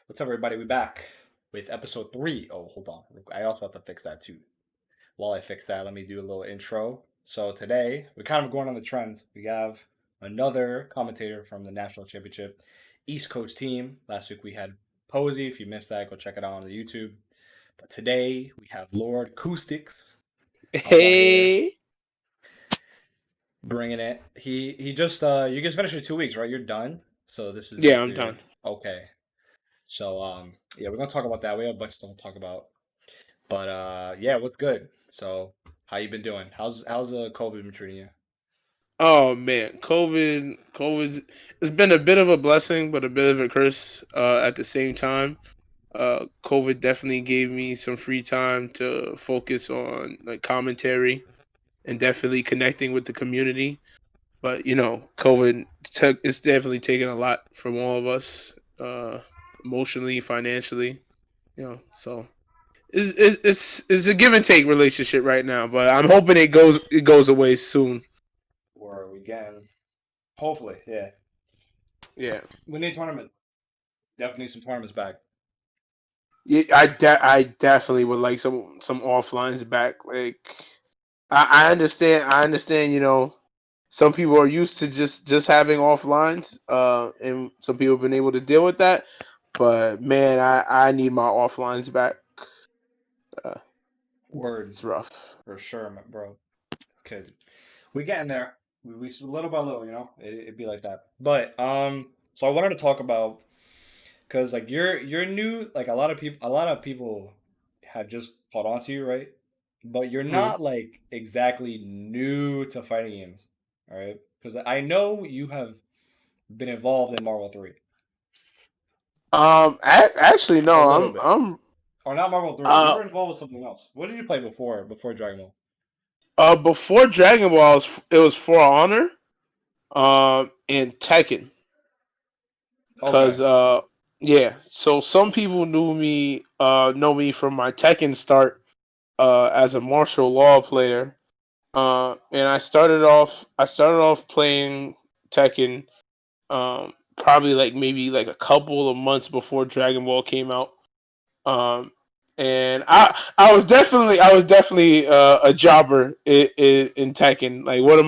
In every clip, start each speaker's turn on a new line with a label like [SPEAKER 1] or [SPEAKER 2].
[SPEAKER 1] What's up, everybody? We back with episode 3. Oh, hold on. I also have to fix that too. While I fix that, let me do a little intro. So today, we're kind of going on the trends. We have another commentator from the National Championship East Coast team. Last week we had Posey. If you missed that, go check it out on the YouTube. But today we have Lord Koustics up on here
[SPEAKER 2] Hey.
[SPEAKER 1] bringing it. He just you just finished your 2 weeks, right? You're done. So this is it
[SPEAKER 2] Yeah,
[SPEAKER 1] for
[SPEAKER 2] I'm
[SPEAKER 1] your
[SPEAKER 2] done.
[SPEAKER 1] okay. So yeah, we're gonna talk about that. We have a bunch of stuff to talk about. But yeah, what's good? So how you been doing? How's COVID been treating you?
[SPEAKER 2] Oh man, COVID's it's been a bit of a blessing, but a bit of a curse at the same time. COVID definitely gave me some free time to focus on like commentary and definitely connecting with the community. But COVID took it's definitely taken a lot from all of us, emotionally, financially. So it's a give and take relationship right now. But I'm hoping it goes away soon.
[SPEAKER 1] Or we getting hopefully, yeah.
[SPEAKER 2] Yeah.
[SPEAKER 1] We need tournament. Definitely need some tournaments back.
[SPEAKER 2] Yeah, I definitely would like some offlines back. Like I understand. Some people are used to just having offlines, and some people have been able to deal with that. But man, I need my offlines back. Uh,
[SPEAKER 1] Word
[SPEAKER 2] it's rough.
[SPEAKER 1] for sure, bro. Cause we getting there. We little by little, it'd be like that. But so I wanted to talk about because like you're new. Like a lot of people have just caught on to you, right? But you're
[SPEAKER 2] Hmm.
[SPEAKER 1] not like exactly new to fighting games, all right? Because I know you have been involved in Marvel 3
[SPEAKER 2] Actually,
[SPEAKER 1] a
[SPEAKER 2] no.
[SPEAKER 1] little bit,
[SPEAKER 2] I'm.
[SPEAKER 1] or not Marvel 3. You
[SPEAKER 2] Uh.
[SPEAKER 1] were involved with something else. What did you play before Dragon Ball?
[SPEAKER 2] Before Dragon Ball, it was For Honor. And Tekken.
[SPEAKER 1] Okay.
[SPEAKER 2] Cause yeah, so some people know me from my Tekken start as a martial law player. And I started off playing Tekken probably like maybe like a couple of months before Dragon Ball came out. Um and I was definitely a jobber in Tekken. Like one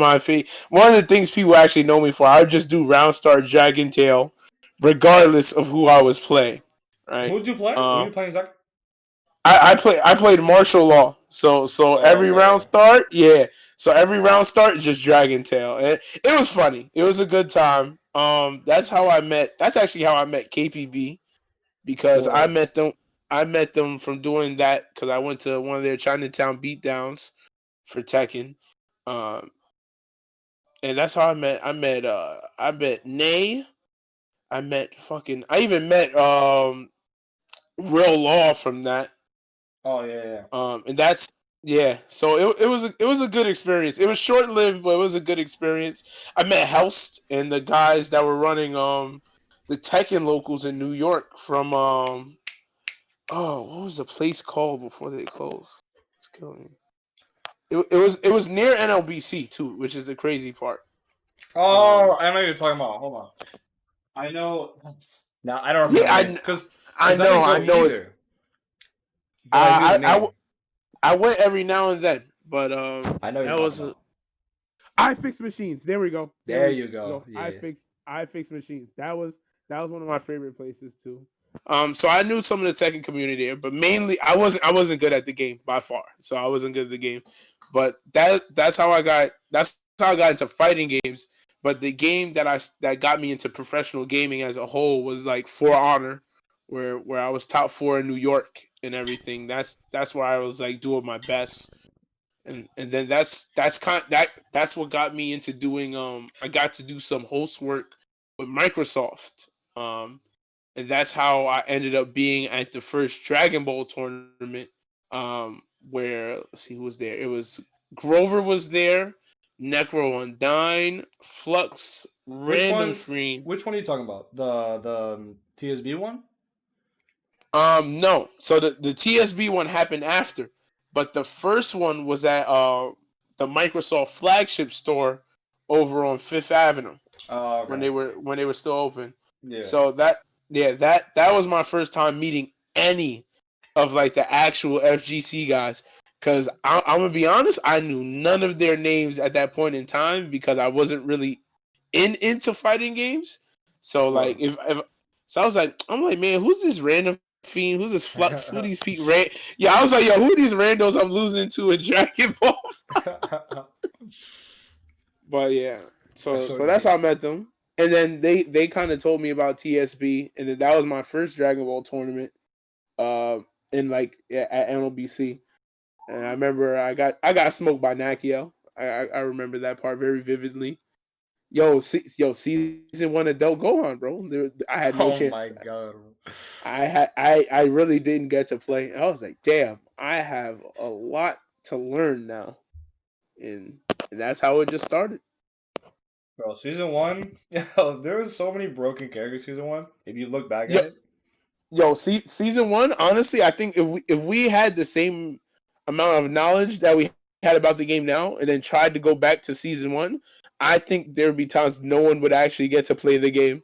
[SPEAKER 2] of the things people actually know me for, I would just do round start Dragon Tail regardless of who I was playing.
[SPEAKER 1] Who
[SPEAKER 2] Right?
[SPEAKER 1] did you play? Who
[SPEAKER 2] Um
[SPEAKER 1] you playing exactly?
[SPEAKER 2] I played martial law. So
[SPEAKER 1] Oh,
[SPEAKER 2] every round
[SPEAKER 1] okay.
[SPEAKER 2] start, yeah. So every round start, just Dragon Tail. It was funny. It was a good time. That's actually how I met KPB, because I
[SPEAKER 1] Word.
[SPEAKER 2] met them. I met them from doing that because I went to one of their Chinatown beatdowns for Tekken. Um, and that's how I met Nay. I even met Real Law from that.
[SPEAKER 1] Oh yeah, yeah.
[SPEAKER 2] And that's yeah. So it was a good experience. It was short lived, but it was a good experience. I met Helst and the guys that were running the Tekken locals in New York from what was the place called before they closed? It's killing me. It was near NLBC too, which is the crazy part.
[SPEAKER 1] Oh,
[SPEAKER 2] Um,
[SPEAKER 1] I know what you're talking about. Hold on. I know. Now I don't
[SPEAKER 2] yeah,
[SPEAKER 1] remember the name
[SPEAKER 2] I
[SPEAKER 1] because I
[SPEAKER 2] know
[SPEAKER 1] didn't
[SPEAKER 2] I
[SPEAKER 1] go
[SPEAKER 2] know it.
[SPEAKER 1] either, but I knew the
[SPEAKER 2] I, I, I,
[SPEAKER 1] name.
[SPEAKER 2] I went every now and then, but
[SPEAKER 1] I know what you're
[SPEAKER 2] that
[SPEAKER 1] talking
[SPEAKER 2] was
[SPEAKER 1] about.
[SPEAKER 2] I fix machines. There we go. There
[SPEAKER 1] There
[SPEAKER 2] we
[SPEAKER 1] you go.
[SPEAKER 2] go. I
[SPEAKER 1] Yeah.
[SPEAKER 2] fix I fix machines. That was one of my favorite places too. So I knew some of the Tekken community there, but mainly I wasn't good at the game by far. So I wasn't good at the game. But that's how I got into fighting games. But the game that got me into professional gaming as a whole was like For Honor, where I was top 4 in New York and everything. That's where I was like doing my best, and then that's what got me into doing I got to do some host work with Microsoft. And that's how I ended up being at the first Dragon Ball tournament, where let's see who was there. It was Grover was there, Necro Undyne, Flux,
[SPEAKER 1] Which
[SPEAKER 2] Random
[SPEAKER 1] one?
[SPEAKER 2] Free.
[SPEAKER 1] Which one are you talking about? The TSB one?
[SPEAKER 2] No. So the TSB one happened after, but the first one was at the Microsoft flagship store over on Fifth Avenue
[SPEAKER 1] Oh,
[SPEAKER 2] when
[SPEAKER 1] okay.
[SPEAKER 2] they were still open.
[SPEAKER 1] Yeah.
[SPEAKER 2] So Yeah, that was my first time meeting any of like the actual FGC guys. Cause I'm gonna be honest, I knew none of their names at that point in time because I wasn't really into fighting games. So like
[SPEAKER 1] Bro.
[SPEAKER 2] if so I was like, I'm like, man, who's this random fiend? Who's this flux? Who these people? Yeah, I was like, yo, who are these randos I'm losing to in Dragon Ball? But yeah,
[SPEAKER 1] That's
[SPEAKER 2] so
[SPEAKER 1] so
[SPEAKER 2] so that's how I
[SPEAKER 1] deep.
[SPEAKER 2] met them. And then they kind of told me about TSB, and then that was my first Dragon Ball tournament. In like at NLBC, and I remember I got smoked by Nakio. I remember that part very vividly. Yo, season one adult Gohan, bro. I had no
[SPEAKER 1] Oh my
[SPEAKER 2] chance.
[SPEAKER 1] god.
[SPEAKER 2] I really didn't get to play. I was like, damn, I have a lot to learn now, and, and that's how it just started.
[SPEAKER 1] Bro, season one, yo, there was so many broken characters season one. If you look back
[SPEAKER 2] Yo,
[SPEAKER 1] at it,
[SPEAKER 2] season one. Honestly, I think if we had the same amount of knowledge that we had about the game now, and then tried to go back to season one, I think there would be times no one would actually get to play the game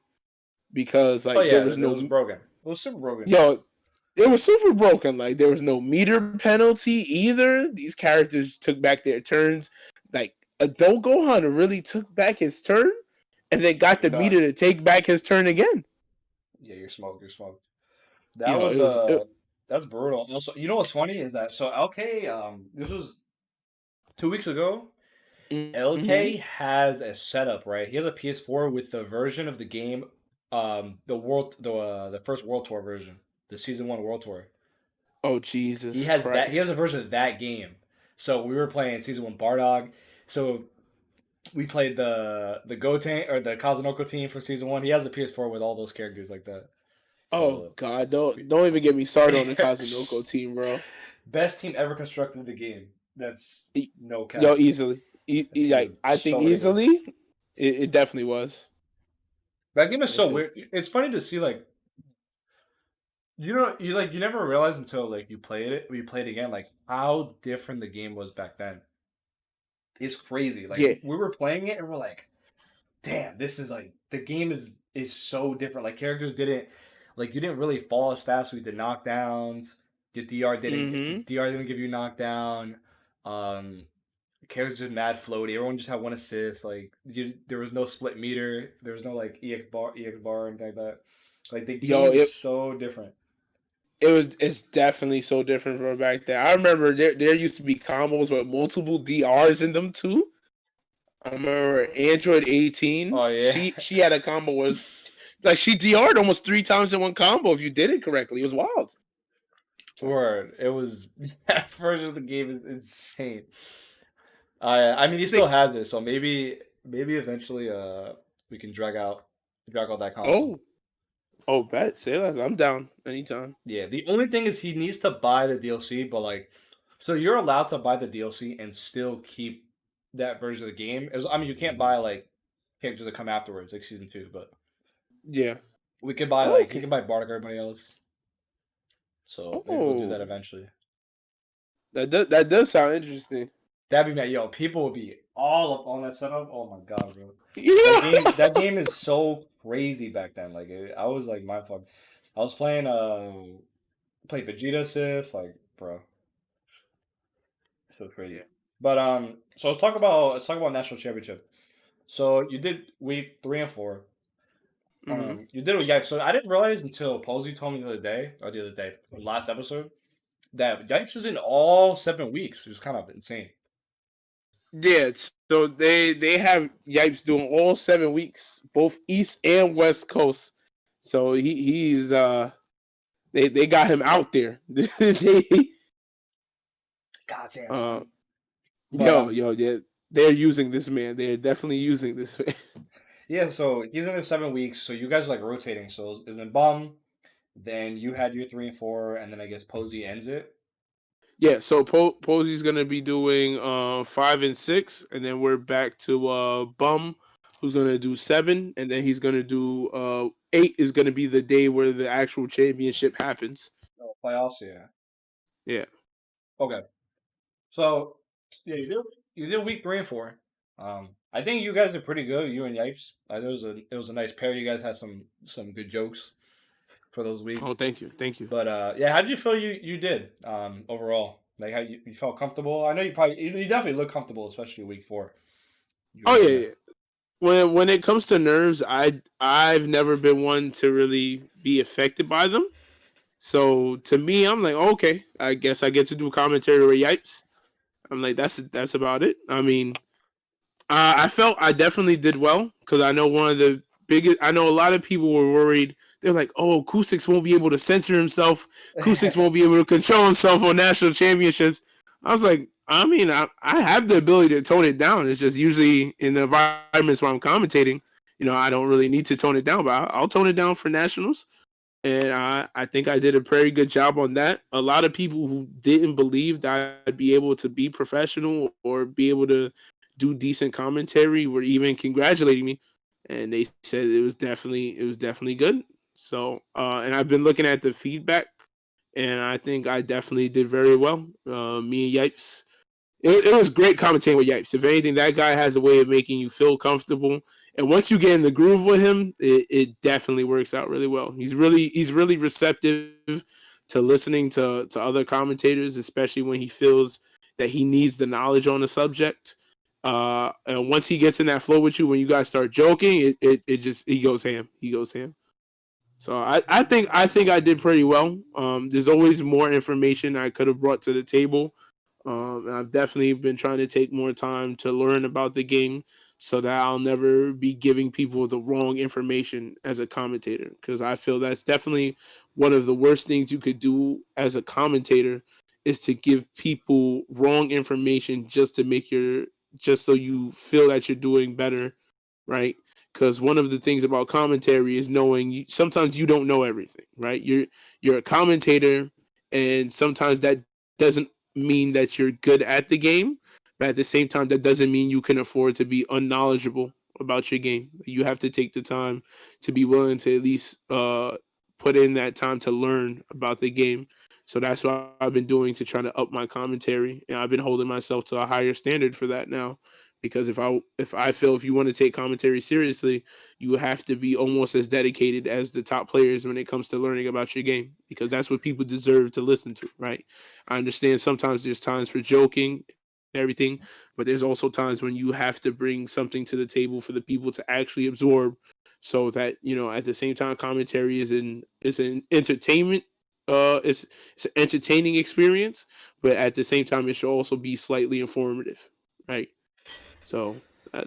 [SPEAKER 2] because
[SPEAKER 1] oh
[SPEAKER 2] like there
[SPEAKER 1] yeah,
[SPEAKER 2] was
[SPEAKER 1] that was
[SPEAKER 2] no
[SPEAKER 1] broken. It was super broken.
[SPEAKER 2] yo. It was super broken. Like there was no meter penalty either. These characters took back their turns. Like adult Gohan really took back his turn, and then got
[SPEAKER 1] You're
[SPEAKER 2] the
[SPEAKER 1] done.
[SPEAKER 2] meter to take back his turn again.
[SPEAKER 1] Yeah, you're smoked. You're smoked. That
[SPEAKER 2] Yo,
[SPEAKER 1] was
[SPEAKER 2] it was.
[SPEAKER 1] that's brutal. Also, you know what's funny is that so LK, this was 2 weeks ago.
[SPEAKER 2] Mm-hmm.
[SPEAKER 1] LK has a setup, right? He has a PS4 with the version of the game, the first World Tour version, the season one World Tour.
[SPEAKER 2] Oh
[SPEAKER 1] He
[SPEAKER 2] Jesus
[SPEAKER 1] has that. He has a
[SPEAKER 2] Christ!
[SPEAKER 1] version of that game. So we were playing season one Bardog. So we played the Goten or the Kazunoko team for season one. He has a PS4 with all those characters like that.
[SPEAKER 2] Oh
[SPEAKER 1] So
[SPEAKER 2] God, don't even get me started on the Kazunoko team, bro.
[SPEAKER 1] best team ever constructed in the game. That's
[SPEAKER 2] E-
[SPEAKER 1] no
[SPEAKER 2] Yo,
[SPEAKER 1] cap.
[SPEAKER 2] easily,
[SPEAKER 1] That team was
[SPEAKER 2] like I think
[SPEAKER 1] so ridiculous.
[SPEAKER 2] easily, it definitely was.
[SPEAKER 1] That game is
[SPEAKER 2] It's
[SPEAKER 1] so
[SPEAKER 2] a,
[SPEAKER 1] weird. It's funny to see like you never realize until like you play it again like how different the game was back then. It's crazy. Like
[SPEAKER 2] yeah.
[SPEAKER 1] we were playing it and we're like, damn, this is like the game is so different. Like characters didn't like you didn't really fall as fast with the knockdowns. Your
[SPEAKER 2] Mm-hmm.
[SPEAKER 1] DR didn't give you knockdown. Characters just mad floaty. Everyone just had one assist. Like there was no split meter. There was no like EX bar and like that. Like the
[SPEAKER 2] Yo,
[SPEAKER 1] game is so different.
[SPEAKER 2] it's definitely so different from back then. I remember there used to be combos with multiple DRs in them too. I remember Android 18.
[SPEAKER 1] Oh yeah.
[SPEAKER 2] She had a combo where like she DR'd almost 3 times in one combo if you did it correctly. It was wild. It's like,
[SPEAKER 1] Word. It was that version of the game is insane. I mean, he
[SPEAKER 2] I
[SPEAKER 1] still
[SPEAKER 2] think.
[SPEAKER 1] had this, so maybe eventually we can drag out that console.
[SPEAKER 2] Oh, bet. Say less. I'm down anytime.
[SPEAKER 1] Yeah. The only thing is he needs to buy the DLC, but like, so you're allowed to buy the DLC and still keep that version of the game. I mean, you can't buy like characters that come afterwards, like season two, but
[SPEAKER 2] Yeah.
[SPEAKER 1] we could buy
[SPEAKER 2] Oh,
[SPEAKER 1] like he can
[SPEAKER 2] okay.
[SPEAKER 1] buy Bardock or everybody else. So maybe we'll do that
[SPEAKER 2] Oh,
[SPEAKER 1] eventually.
[SPEAKER 2] that does sound interesting.
[SPEAKER 1] That'd be mad. Yo, people would be all up on that setup. Oh my god, bro.
[SPEAKER 2] Yeah.
[SPEAKER 1] That game is so crazy back then. Like I was like my fuck. I was playing Vegeta Assist, like bro, so crazy.
[SPEAKER 2] Yeah.
[SPEAKER 1] But so let's talk about national championship. So you did week 3 and 4.
[SPEAKER 2] Mm-hmm.
[SPEAKER 1] You did it with Yipes. So I didn't realize until Posey told me the other day, last episode, that Yipes is in all 7 weeks. It's kind of insane.
[SPEAKER 2] Yeah. So they have Yipes doing all 7 weeks, both East and West Coast. So he's they got him out there. they
[SPEAKER 1] God damn
[SPEAKER 2] uh
[SPEAKER 1] son. But
[SPEAKER 2] yo yeah, they're using this man. They're definitely using this man.
[SPEAKER 1] yeah, so he's in there 7 weeks. So you guys are like rotating. So it's been Bum, then you had your 3 and 4, and then I guess Posey ends it.
[SPEAKER 2] Yeah, so Posey's gonna be doing 5 and 6, and then we're back to Bum, who's gonna do 7, and then he's gonna do 8 is gonna be the day where the actual championship happens.
[SPEAKER 1] Oh, playoffs, yeah.
[SPEAKER 2] Yeah.
[SPEAKER 1] Okay. So yeah, you did week 3 and 4. I think you guys are pretty good. You and Yipes. It was a nice pair. You guys had some good jokes. for those weeks.
[SPEAKER 2] Oh, thank you.
[SPEAKER 1] But yeah, how did you feel you did overall? Like how you felt comfortable? I know you definitely look comfortable, especially week 4. You were
[SPEAKER 2] Oh
[SPEAKER 1] doing
[SPEAKER 2] yeah,
[SPEAKER 1] it.
[SPEAKER 2] yeah. When it comes to nerves, I've never been one to really be affected by them. So to me, I'm like, okay, I guess I get to do commentary with Yipes. I'm like, that's about it. I mean, I felt I definitely did well because I know one of the biggest. I know a lot of people were worried. They're like, "Oh, Koustics won't be able to censor himself. Koustics won't be able to control himself on national championships." I was like, I mean, I have the ability to tone it down. It's just usually in the environments where I'm commentating, I don't really need to tone it down, but I'll tone it down for nationals. And I think I did a very good job on that. A lot of people who didn't believe that I'd be able to be professional or be able to do decent commentary were even congratulating me, and they said it was definitely good. So and I've been looking at the feedback, and I think I definitely did very well. Me and Yipes, it was great commentating with Yipes. If anything, that guy has a way of making you feel comfortable. And once you get in the groove with him, it definitely works out really well. He's really receptive to listening to other commentators, especially when he feels that he needs the knowledge on the subject. And once he gets in that flow with you, when you guys start joking, it just he goes ham. He goes ham. So I think I did pretty well. There's always more information I could have brought to the table. And I've definitely been trying to take more time to learn about the game so that I'll never be giving people the wrong information as a commentator. Because I feel that's definitely one of the worst things you could do as a commentator is to give people wrong information just so you feel that you're doing better, right? Because one of the things about commentary is knowing sometimes you don't know everything, right? You're a commentator, and sometimes that doesn't mean that you're good at the game, but at the same time, that doesn't mean you can afford to be unknowledgeable about your game. You have to take the time to be willing to at least put in that time to learn about the game. So that's what I've been doing to try to up my commentary, and I've been holding myself to a higher standard for that now. Because if I feel if you want to take commentary seriously, you have to be almost as dedicated as the top players when it comes to learning about your game, because that's what people deserve to listen to, right? I understand sometimes there's times for joking and everything, but there's also times when you have to bring something to the table for the people to actually absorb, so that at the same time commentary is an entertainment. It's an entertaining experience, but at the same time it should also be slightly informative, right? So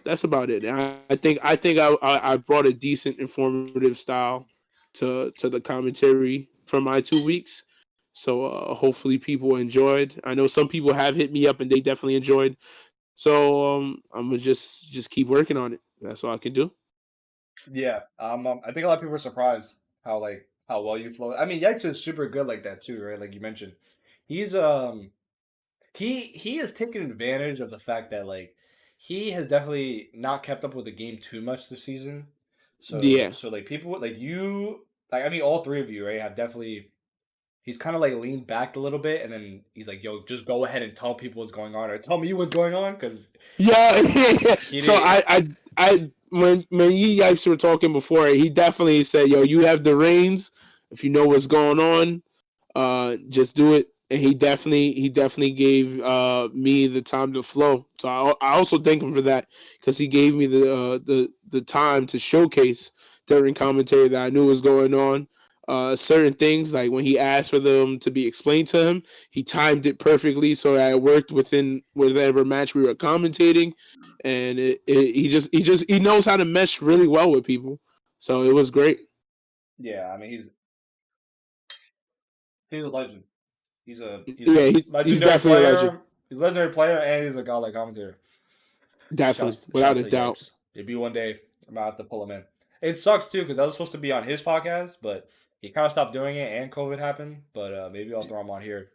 [SPEAKER 2] that's about it. And I think I brought a decent informative style to the commentary for my 2 weeks. So hopefully people enjoyed. I know some people have hit me up and they definitely enjoyed. So I'm gonna just keep working on it. That's all I can do.
[SPEAKER 1] Yeah, I think a lot of people are surprised how well you flow. I mean, Yikes is super good like that too, right? Like you mentioned, he's he has taken advantage of the fact that he has definitely not kept up with the game too much this season. So
[SPEAKER 2] Yeah.
[SPEAKER 1] so like people like you like I mean all three of you right have definitely he's kind of like leaned back a little bit and then he's like yo just go ahead and tell people what's going on or tell me what's going on because
[SPEAKER 2] Yeah, yeah.
[SPEAKER 1] he
[SPEAKER 2] So
[SPEAKER 1] did
[SPEAKER 2] I when you guys were talking before, he definitely said, "Yo, you have the reins. If you know what's going on, just do it." And he definitely gave me the time to flow. So I also thank him for that because he gave me the time to showcase during commentary that I knew was going on. Certain things like when he asked for them to be explained to him, he timed it perfectly so that it worked within whatever match we were commentating, and he knows how to mesh really well with people. So it was great.
[SPEAKER 1] yeah I mean he's a legend. He's
[SPEAKER 2] Yeah,
[SPEAKER 1] a
[SPEAKER 2] he's
[SPEAKER 1] legendary
[SPEAKER 2] definitely a legend.
[SPEAKER 1] player. He's a legendary player, and he's a godlike commentator.
[SPEAKER 2] Definitely, without
[SPEAKER 1] Shouts
[SPEAKER 2] a
[SPEAKER 1] to
[SPEAKER 2] doubt.
[SPEAKER 1] Yipes. Maybe one day I might have to pull him in. It sucks too because I was supposed to be on his podcast, but he kind of stopped doing it, and COVID happened. But maybe I'll throw him on here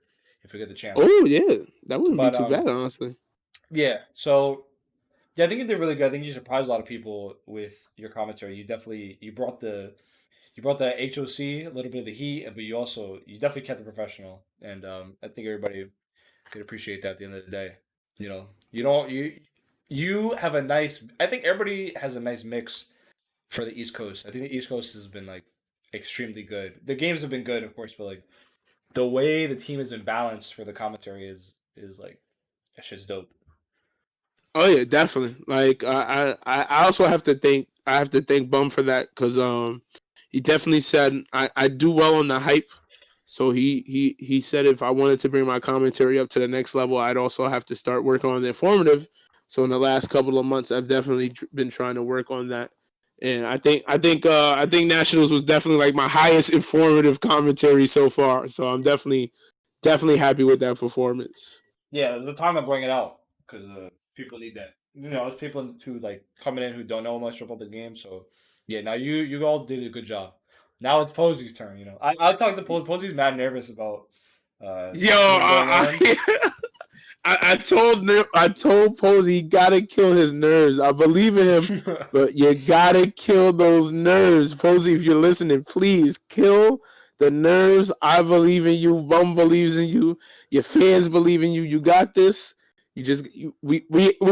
[SPEAKER 1] if we get the chance.
[SPEAKER 2] Oh yeah, that wouldn't be
[SPEAKER 1] But
[SPEAKER 2] too bad, honestly.
[SPEAKER 1] yeah. So yeah, I think you did really good. I think you surprised a lot of people with your commentary. You brought the HOC a little bit of the heat, but you definitely kept it professional, and I think everybody could appreciate that at the end of the day. You don't you have a nice. I think everybody has a nice mix for the East Coast. I think the East Coast has been like extremely good. The games have been good, of course, but like the way the team has been balanced for the commentary is like that shit's dope.
[SPEAKER 2] Oh yeah, definitely. Like I also have to thank Bum for that because he definitely said I do well on the hype. So he said if I wanted to bring my commentary up to the next level, I'd also have to start working on the informative. So in the last couple of months, I've definitely been trying to work on that. And I think Nationals was definitely like my highest informative commentary so far. So I'm definitely happy with that performance.
[SPEAKER 1] Yeah, the time to bring it out because people need that. You know, it's people who like coming in who don't know much about the game. So yeah, now you all did a good job. Now it's Posey's turn. You know, I talked to Posey. Posey's mad nervous about
[SPEAKER 2] Yo,
[SPEAKER 1] who's going on.
[SPEAKER 2] I told Posey he gotta kill his nerves. I believe in him, but you gotta kill those nerves. Posey, if you're listening, please kill the nerves. I believe in you. Bum believes in you. Your fans believe in you. You got this. We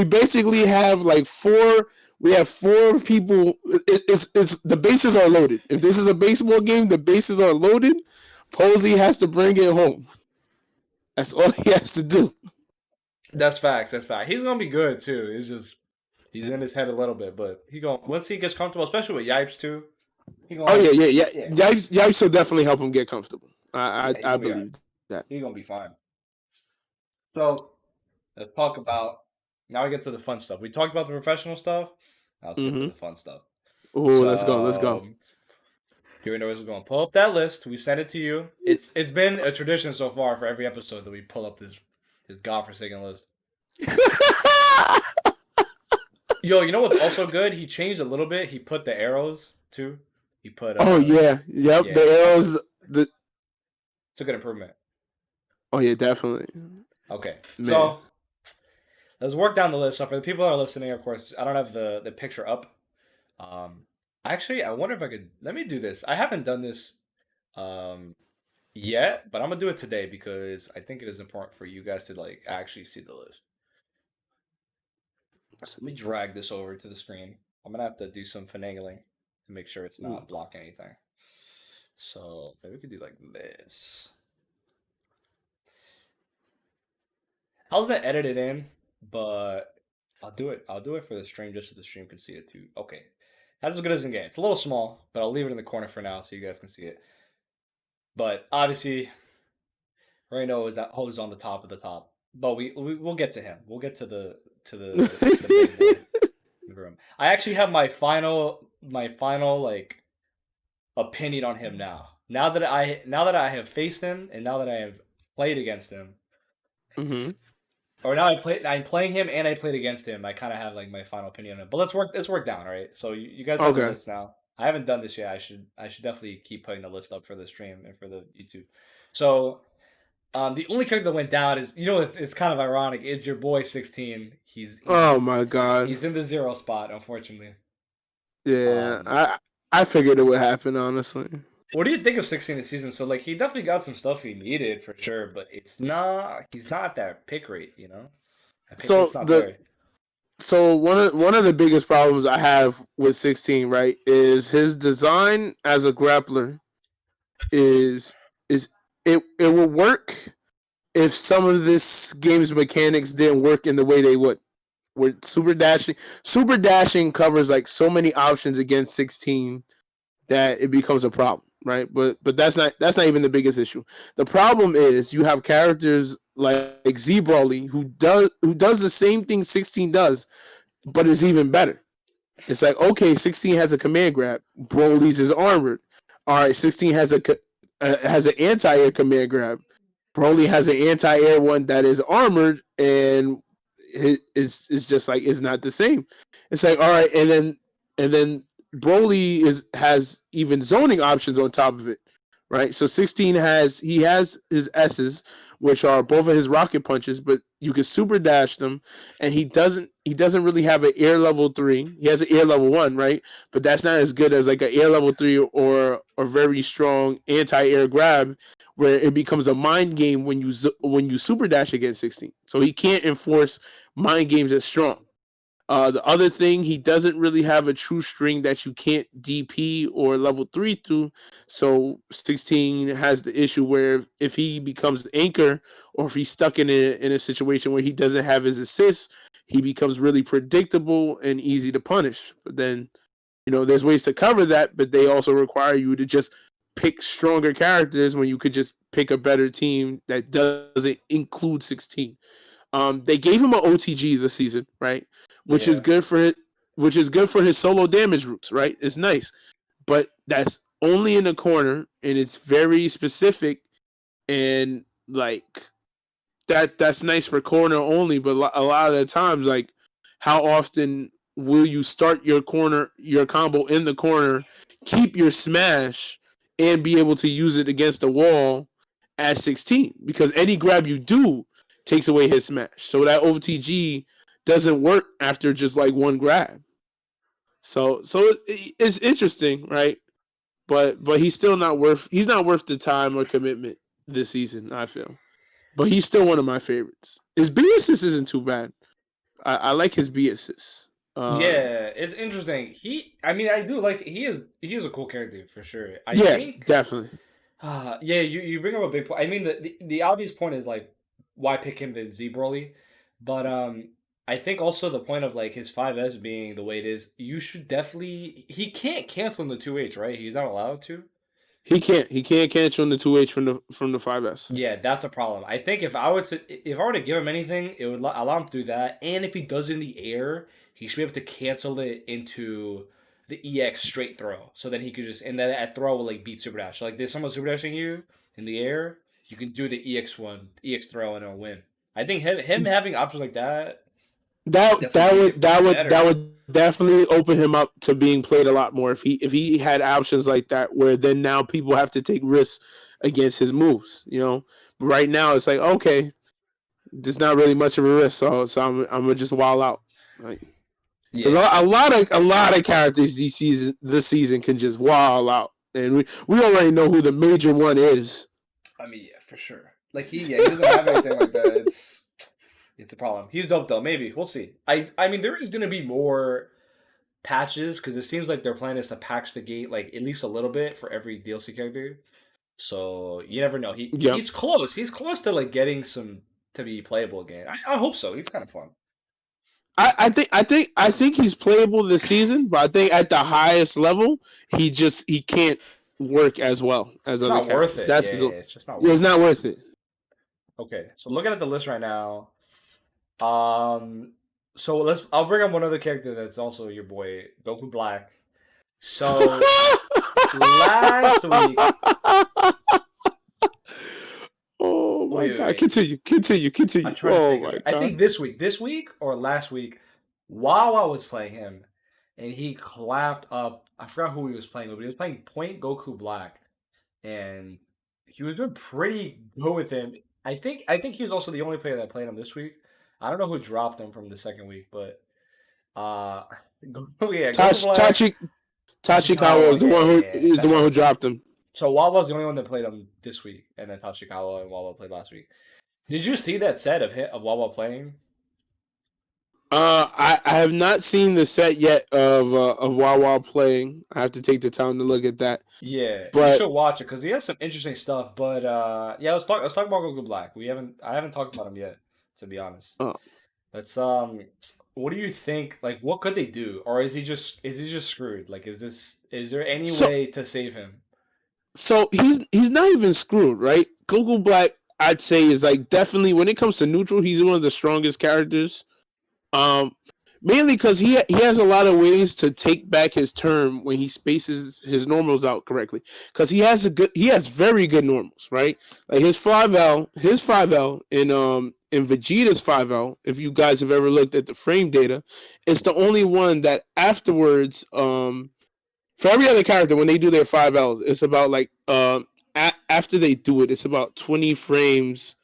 [SPEAKER 2] basically have like four. We have four people. It's the bases are loaded. If this is a baseball game, the bases are loaded. Posey has to bring it home. That's all he has to do.
[SPEAKER 1] That's facts. That's fact. He's gonna be good too. It's just he's in his head a little bit, but he going once he gets comfortable, especially with Yipes too. He gonna,
[SPEAKER 2] Oh yeah. Yipes will definitely help him get comfortable. I believe that.
[SPEAKER 1] He's gonna be fine. So let's talk about now. We get to the fun stuff. We talked about the professional stuff. Now let's get to the fun stuff.
[SPEAKER 2] Oh, let's go.
[SPEAKER 1] Here we know what's going. Pull up that list. We sent it to you. It's been a tradition so far for every episode that we pull up this godforsaken list. Yo, you know what's also good? He changed a little bit. He put the arrows too. He put.
[SPEAKER 2] Yep. The arrows.
[SPEAKER 1] It's a good improvement.
[SPEAKER 2] Oh yeah, definitely.
[SPEAKER 1] Okay, so let's work down the list. So for the people that are listening, of course, I don't have the picture up. Actually, I wonder if I could. Let me do this. I haven't done this yet, but I'm gonna do it today because I think it is important for you guys to like actually see the list. So let me drag this over to the screen. I'm gonna have to do some finagling to make sure it's not blocking anything. So maybe we could do like this. I wasn't edited in, but I'll do it. I'll do it for the stream just so the stream can see it too. Okay. That's as good as it can get. It's a little small, but I'll leave it in the corner for now so you guys can see it. But obviously, right now is that Ho's on the top of the top. But we'll get to him. We'll get to the big boy. I actually have my final like opinion on him now. Now that I have faced him and now that I have played against him.
[SPEAKER 2] Mm-hmm.
[SPEAKER 1] Or now I'm playing him and I played against him. I kind of have like my final opinion on it. But let's work down, all right? So you guys have the list now. I haven't done this yet. I should definitely keep putting the list up for the stream and for the YouTube. So the only character that went down is it's kind of ironic. It's your boy 16. He's
[SPEAKER 2] oh my god.
[SPEAKER 1] He's in the 0 spot, unfortunately.
[SPEAKER 2] Yeah, I figured it would happen, honestly.
[SPEAKER 1] What do you think of 16 this season? So like he definitely got some stuff he needed for sure, but he's not at that pick rate, you know?
[SPEAKER 2] So one of the biggest problems I have with 16, right, is his design as a grappler is it will work if some of this game's mechanics didn't work in the way they would. With super dashing covers like so many options against 16 that it becomes a problem. Right, but that's not even the biggest issue. The problem is you have characters like Z Broly who does the same thing 16 does, but is even better. It's like, okay, 16 has a command grab, Broly's is armored. All right, 16 has an anti-air command grab, Broly has an anti-air one that is armored, and it's just like it's not the same. It's like, all right, and then Broly has even zoning options on top of it, right? So 16 has his S's, which are both of his rocket punches, but you can super dash them, and he doesn't really have an air level 3. He has an air level 1, right? But that's not as good as like an air level 3 or very strong anti-air grab, where it becomes a mind game when you super dash against 16. So he can't enforce mind games as strong. The other thing, he doesn't really have a true string that you can't DP or level 3 through. So 16 has the issue where if he becomes the anchor, or if he's stuck in a situation where he doesn't have his assists, he becomes really predictable and easy to punish. But then, there's ways to cover that, but they also require you to just pick stronger characters when you could just pick a better team that doesn't include 16. They gave him an OTG this season, right? Which is good for it. Which is good for his solo damage routes, right? It's nice, but that's only in the corner, and it's very specific, and like that's nice for corner only. But a lot of the times, like, how often will you start your combo in the corner, keep your smash, and be able to use it against the wall at 16? Because any grab you do takes away his smash. So that OTG doesn't work after just like one grab. So it's interesting, right? But he's still not worth the time or commitment this season, I feel. But he's still one of my favorites. His B assist isn't too bad. I like his B assist.
[SPEAKER 1] Yeah, it's interesting. I do like he is a cool character for sure. I
[SPEAKER 2] Yeah,
[SPEAKER 1] think
[SPEAKER 2] definitely.
[SPEAKER 1] yeah, you bring up a big point. I mean, the obvious point is like why pick him than Z Broly, but I think also the point of like his 5S being the way it is, you should definitely he can't cancel in the 2H, right? He's not allowed to.
[SPEAKER 2] He can't cancel in the 2H from the 5S.
[SPEAKER 1] Yeah, that's a problem. I think if I were to give him anything, it would allow him to do that. And if he does it in the air, he should be able to cancel it into the EX straight throw. So then he could just, and then at throw will like beat Super Dash. So like there's someone Super Dashing you in the air, you can do the EX throw and it'll win. I think him having options like that
[SPEAKER 2] that would definitely open him up to being played a lot more if he had options like that, where then now people have to take risks against his moves. But right now it's like, okay, there's not really much of a risk, so I'm gonna just wild out. Right? Because a lot of characters this season can just wild out, and we already know who the major one is.
[SPEAKER 1] I mean, yeah, for sure. Like he doesn't have anything like that. It's a problem. He's dope though. Maybe we'll see. I mean, there is gonna be more patches because it seems like their plan is to patch the gate like at least a little bit for every DLC character. So you never know. He's close. He's close to like getting some to be playable again. I hope so. He's kind of fun.
[SPEAKER 2] I think he's playable this season, but I think at the highest level, he can't work as well as
[SPEAKER 1] it's
[SPEAKER 2] other
[SPEAKER 1] not characters. Worth it.
[SPEAKER 2] That's
[SPEAKER 1] it's just not.
[SPEAKER 2] It's not worth it.
[SPEAKER 1] Okay, so looking at the list right now, so I'll bring up one other character that's also your boy, Goku Black. So last week.
[SPEAKER 2] Oh my god! Continue. Oh my god!
[SPEAKER 1] I think this week or last week, Wawa was playing him, and he clapped up. I forgot who he was playing with, but he was playing Point Goku Black, and he was doing pretty good with him. I think he was also the only player that played him this week. I don't know who dropped him from the second week, but yeah,
[SPEAKER 2] Tachikawa is the one who dropped him.
[SPEAKER 1] So Wawa's the only one that played him this week, and then Tachikawa and Wawa played last week. Did you see that set of Wawa playing?
[SPEAKER 2] I have not seen the set yet of Wawa playing. I have to take the time to look at that.
[SPEAKER 1] Yeah, but you should watch it because he has some interesting stuff. But yeah, let's talk about Goku Black. I haven't talked about him yet, to be honest.
[SPEAKER 2] Oh.
[SPEAKER 1] Let's what do you think? Like, what could they do, or is he just screwed? Like, is there any way to save him?
[SPEAKER 2] So he's not even screwed, right? Goku Black, I'd say, is like definitely when it comes to neutral, he's one of the strongest characters. Mainly because he has a lot of ways to take back his turn when he spaces his normals out correctly. Because he has very good normals, right? Like his 5L in Vegeta's 5L, if you guys have ever looked at the frame data, it's the only one that afterwards, for every other character when they do their 5Ls, it's about like after they do it, it's about 20 frames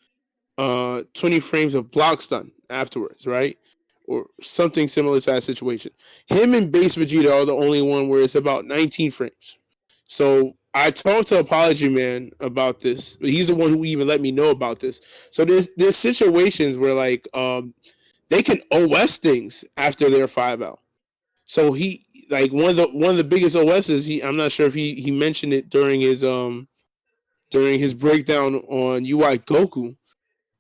[SPEAKER 2] of block stun afterwards, right? Or something similar to that situation. Him and base Vegeta are the only one where it's about 19 frames. So I talked to Apology Man about this, but he's the one who even let me know about this. So there's situations where like they can OS things after their 5L. So he like one of the biggest OSs. I'm not sure if he mentioned it during his breakdown on UI Goku,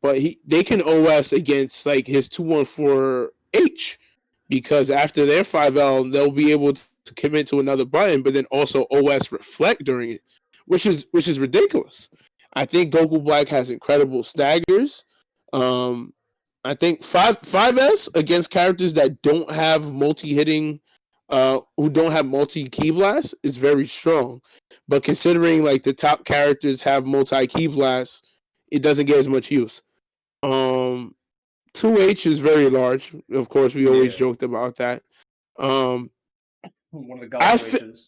[SPEAKER 2] but they can OS against like his 214H because after their 5L they'll be able to commit to another button, but then also OS reflect during it, which is ridiculous. I think Goku Black has incredible staggers. I think 5S against characters that don't have multi-hitting, who don't have multi-key blast is very strong. But considering like the top characters have multi-key blast, it doesn't get as much use. 2H is very large. Of course, we always joked about that.
[SPEAKER 1] One of the god 2Hs.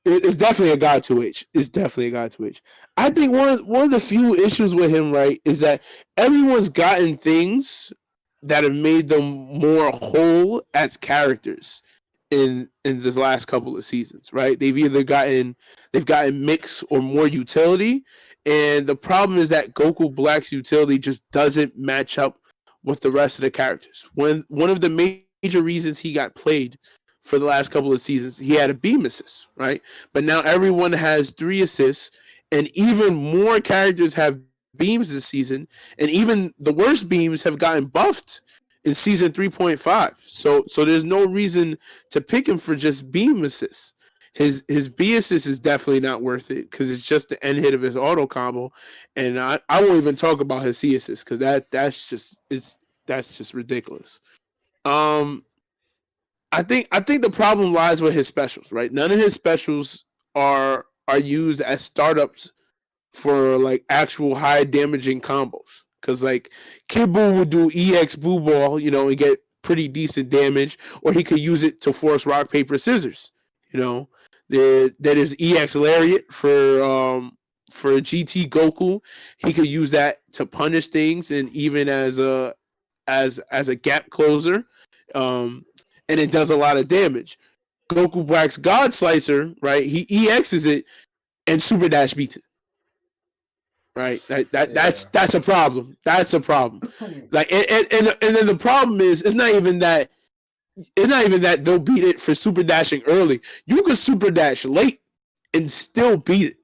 [SPEAKER 2] It's definitely a god 2H. It's definitely a god 2H. I think one of the few issues with him, right, is that everyone's gotten things that have made them more whole as characters in this last couple of seasons, right? They've gotten mix or more utility, and the problem is that Goku Black's utility just doesn't match up with the rest of the characters. One of the major reasons he got played for the last couple of seasons, he had a beam assist, right? But now everyone has 3 assists, and even more characters have beams this season, and even the worst beams have gotten buffed in season 3.5. So there's no reason to pick him for just beam assists. His B assist is definitely not worth it because it's just the end hit of his auto combo, and I won't even talk about his C assist because that's just ridiculous. I think the problem lies with his specials, right? None of his specials are used as startups for like actual high damaging combos. Cause like Kid Buu would do EX Buu Ball, and get pretty decent damage, or he could use it to force rock paper scissors. That is EX Lariat for GT Goku. He could use that to punish things and even as a gap closer. And it does a lot of damage. Goku Black's God Slicer, right? He EXs it and Super Dash beats it. Right? That's a problem. That's a problem. Like and then the problem is it's not even that they'll beat it for Super Dashing early. You can Super Dash late and still beat it.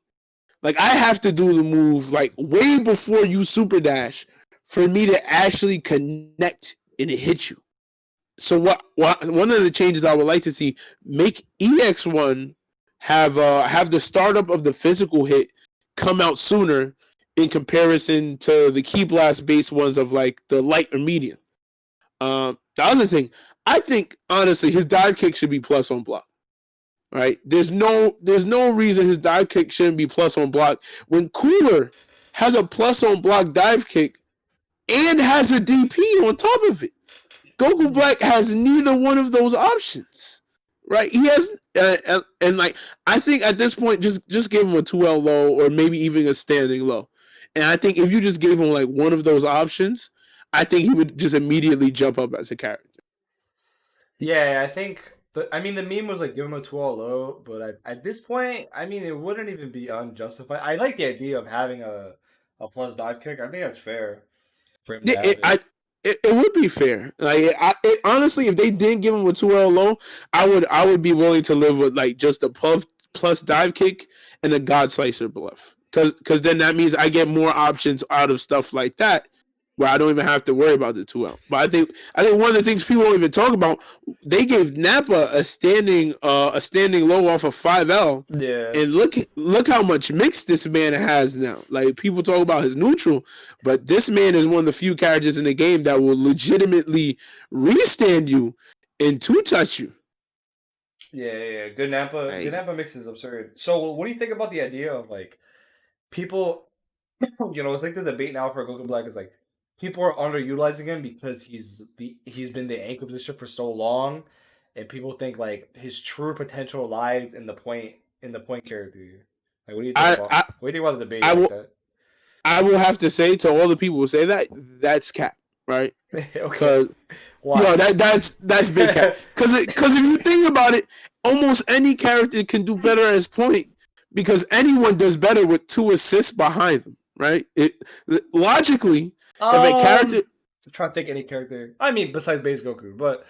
[SPEAKER 2] Like I have to do the move like way before you Super Dash for me to actually connect and hit you. So what one of the changes I would like to see, make EX1 have the startup of the physical hit come out sooner in comparison to the key blast based ones of like the light or medium. The other thing, I think honestly his dive kick should be plus on block. Right? There's no reason his dive kick shouldn't be plus on block when Cooler has a plus on block dive kick and has a DP on top of it. Goku Black has neither one of those options, right? He has, and like I think at this point, just give him a 2L low or maybe even a standing low. And I think if you just gave him like one of those options, I think he would just immediately jump up as a character.
[SPEAKER 1] Yeah, I think the meme was like give him a 2L low, but at this point, it wouldn't even be unjustified. I like the idea of having a plus dive kick. I think that's fair for him to have it.
[SPEAKER 2] It would be fair. Like honestly, if they didn't give him a 2L low, I would be willing to live with like just a plus dive kick and a God Slicer bluff. Because then that means I get more options out of stuff like that where I don't even have to worry about the 2L. But I think one of the things people don't even talk about, they gave Nappa a standing low off of 5L.
[SPEAKER 1] Yeah.
[SPEAKER 2] And look how much mix this man has now. Like people talk about his neutral, but this man is one of the few characters in the game that will legitimately restand you and 2-touch you.
[SPEAKER 1] Yeah. Good Nappa mix is absurd. So what do you think about the idea of like people it's like the debate now for Goku Black is like people are underutilizing him because he's been the anchor position for so long, and people think like his true potential lies in the point character. Like, what do you think about the debate like that?
[SPEAKER 2] I will have to say to all the people who say that, that's cap, right?
[SPEAKER 1] Okay.
[SPEAKER 2] That's big cap. Because if you think about it, almost any character can do better as point because anyone does better with 2 assists behind them, right? Logically, if a character
[SPEAKER 1] I'm trying to think any character. I mean, besides base Goku, but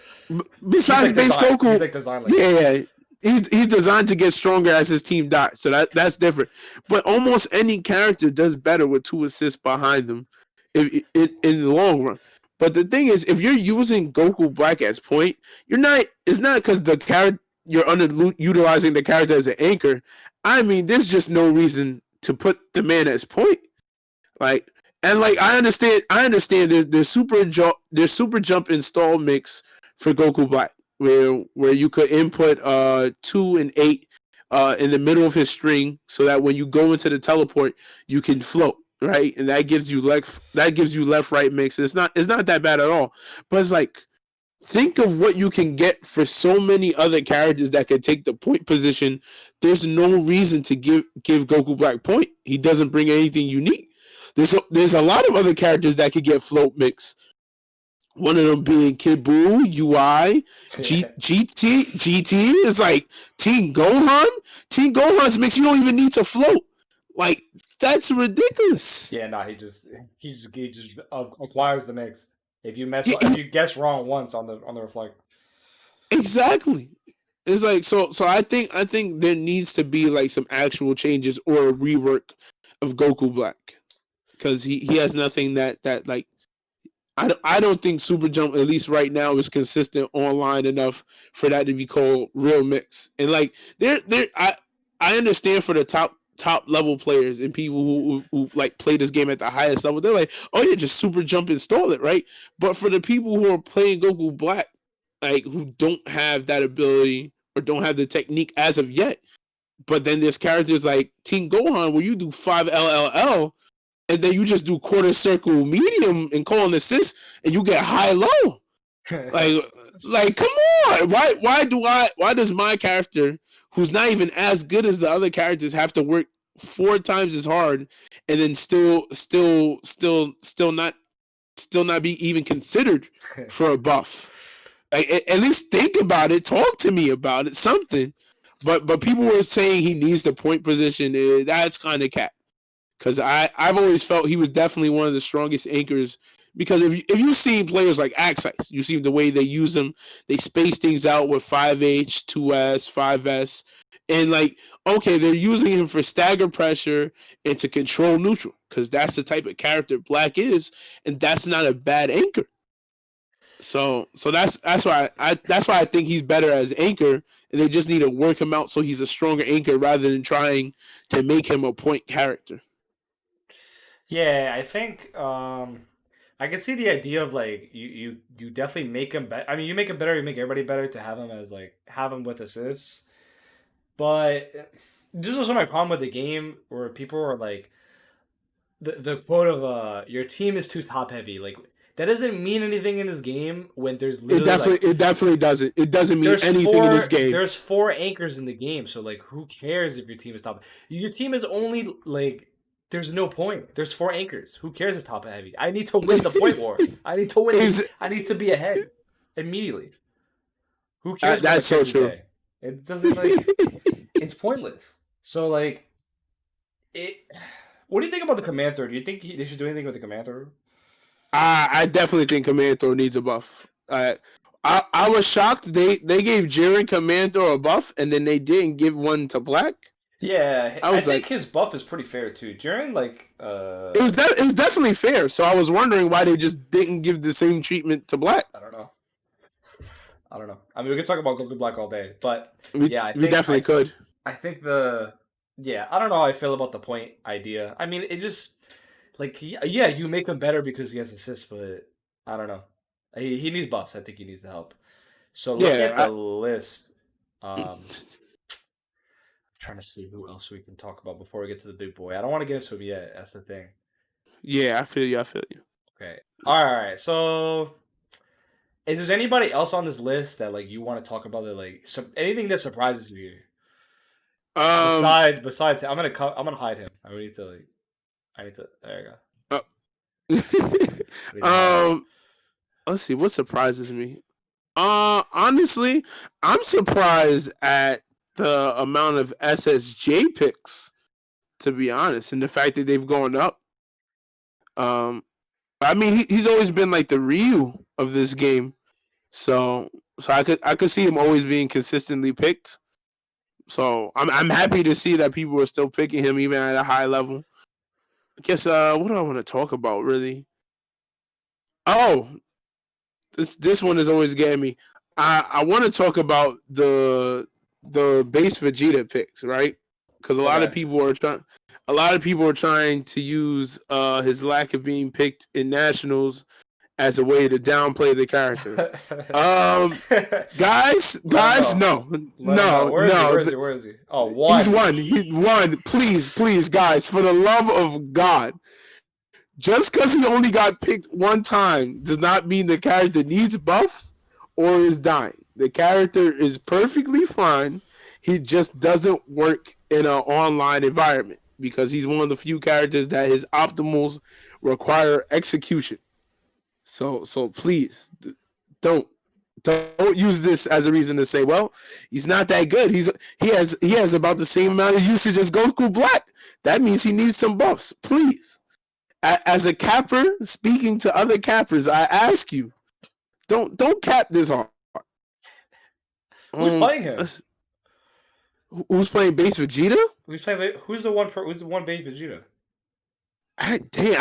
[SPEAKER 2] Besides base Goku,
[SPEAKER 1] he's like designed like
[SPEAKER 2] yeah. He's designed to get stronger as his team dies, so that's different. But almost any character does better with 2 assists behind them, in the long run. But the thing is, if you're using Goku Black as point, you're not. It's not because the character you're underutilizing the character as an anchor. I mean, there's just no reason to put the man as point. Like, and like I understand there's super jump install mix for Goku Black where you could input 2 and 8 in the middle of his string so that when you go into the teleport you can float, right? And that gives you left right mix. It's not that bad at all. But it's like, think of what you can get for so many other characters that can take the point position. There's no reason to give Goku Black point. He doesn't bring anything unique. There's a lot of other characters that could get float mix. One of them being Kid Buu, UI, GT is like Team Gohan. Team Gohan's mix, you don't even need to float. Like, that's ridiculous.
[SPEAKER 1] Yeah, nah, he just acquires the mix. If you guess wrong once on the reflect.
[SPEAKER 2] Exactly. It's like so I think there needs to be like some actual changes or a rework of Goku Black. Because he has nothing that like I don't think Super Jump, at least right now, is consistent online enough for that to be called real mix. And like I understand for the top level players and people who like play this game at the highest level, they're like, oh yeah, just Super Jump install it, right? But for the people who are playing Goku Black, like who don't have that ability or don't have the technique as of yet, but then there's characters like Team Gohan where you do 5 LLL and then you just do quarter circle medium and call an assist and you get high low. like come on. Why does my character, who's not even as good as the other characters, have to work 4 times as hard and then still not be even considered for a buff? Like, at least think about it, talk to me about it, something. But people were saying he needs the point position. That's kind of cap. Because I've always felt he was definitely one of the strongest anchors. Because if you see players like Axice, you see the way they use them, they space things out with 5H, 2S, 5S. And like, okay, they're using him for stagger pressure and to control neutral. Because that's the type of character Black is. And that's not a bad anchor. So that's why I think he's better as anchor. And they just need to work him out so he's a stronger anchor rather than trying to make him a point character.
[SPEAKER 1] Yeah, I think I can see the idea of like you definitely make him better. I mean, you make him better, you make everybody better to have him as like have him with assists. But this is also my problem with the game where people are like the quote of your team is too top heavy. Like that doesn't mean anything in this game when there's literally
[SPEAKER 2] it definitely doesn't. It doesn't mean anything in this game.
[SPEAKER 1] There's 4 anchors in the game, so like who cares if your team is top? Your team is only like there's no point. There's 4 anchors. Who cares if top heavy? I need to win the point war. I need to win. I need to be ahead immediately. Who cares?
[SPEAKER 2] That's so true.
[SPEAKER 1] Day? It doesn't like it's pointless. So like it. What do you think about the command throw? Do you think they should do anything with the command throw?
[SPEAKER 2] I definitely think command throw needs a buff. I was shocked they gave Jiren command throw a buff and then they didn't give one to Black.
[SPEAKER 1] Yeah, I think his buff is pretty fair too. Jiren, like,
[SPEAKER 2] it was definitely fair. So I was wondering why they just didn't give the same treatment to Black.
[SPEAKER 1] I don't know. I mean, we could talk about Goku Black all day, but
[SPEAKER 2] we definitely could.
[SPEAKER 1] I think I don't know how I feel about the point idea. I mean, it just like yeah, you make him better because he has assists, but I don't know. He needs buffs. I think he needs the help. So looking at the list, trying to see who else we can talk about before we get to the big boy. I don't want to get into him yet. That's the thing.
[SPEAKER 2] Yeah, I feel you.
[SPEAKER 1] Okay. All right. So, is there anybody else on this list that like you want to talk about that like anything that surprises you? Besides, I'm gonna hide him. I need to. There you
[SPEAKER 2] go. Let's see what surprises me. Honestly, I'm surprised at the amount of SSJ picks, to be honest, and the fact that they've gone up. I mean, he's always been like the Ryu of this game, so I could see him always being consistently picked. So I'm happy to see that people are still picking him even at a high level. I guess what do I want to talk about really? Oh, this one is always getting me. I want to talk about the base Vegeta picks, right? Because
[SPEAKER 1] Okay.
[SPEAKER 2] a lot of people are trying to use his lack of being picked in nationals as a way to downplay the character. Um,
[SPEAKER 1] Let him
[SPEAKER 2] guys,
[SPEAKER 1] know.
[SPEAKER 2] no,
[SPEAKER 1] Let him know. Where is he?
[SPEAKER 2] no.
[SPEAKER 1] Where is he? Where is he? Oh,
[SPEAKER 2] He's
[SPEAKER 1] one.
[SPEAKER 2] one. He won. Please, guys, for the love of God, just because he only got picked one time does not mean the character needs buffs or is dying. The character is perfectly fine. He just doesn't work in an online environment because he's one of the few characters that his optimals require execution. So please don't don't use this as a reason to say, well, he's not that good. He has about the same amount of usage as Goku Black. That means he needs some buffs. Please, as a capper speaking to other cappers, I ask you, don't cap this hard.
[SPEAKER 1] Who's playing him?
[SPEAKER 2] Who's playing base Vegeta?
[SPEAKER 1] Who's playing? Who's the one? Who's the one base Vegeta?
[SPEAKER 2] I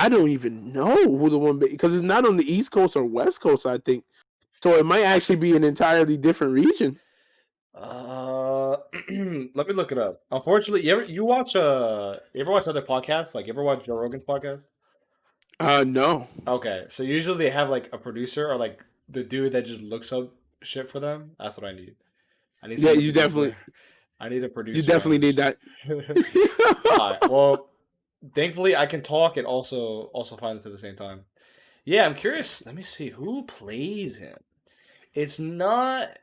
[SPEAKER 2] don't even know who the one because it's not on the East Coast or West Coast. I think so. It might actually be an entirely different region.
[SPEAKER 1] Let me look it up. Unfortunately, you ever watch other podcasts? Like, you ever watch Joe Rogan's podcast?
[SPEAKER 2] No.
[SPEAKER 1] Okay, so usually they have like a producer or like the dude that just looks up shit for them. That's what I need. I need
[SPEAKER 2] Yeah,
[SPEAKER 1] someone to just like, I need a
[SPEAKER 2] you
[SPEAKER 1] producer on
[SPEAKER 2] definitely need
[SPEAKER 1] this.
[SPEAKER 2] that.
[SPEAKER 1] Alright, well, thankfully I can talk and also find this at the same time. Yeah, I'm curious. Let me see who plays him. It's not.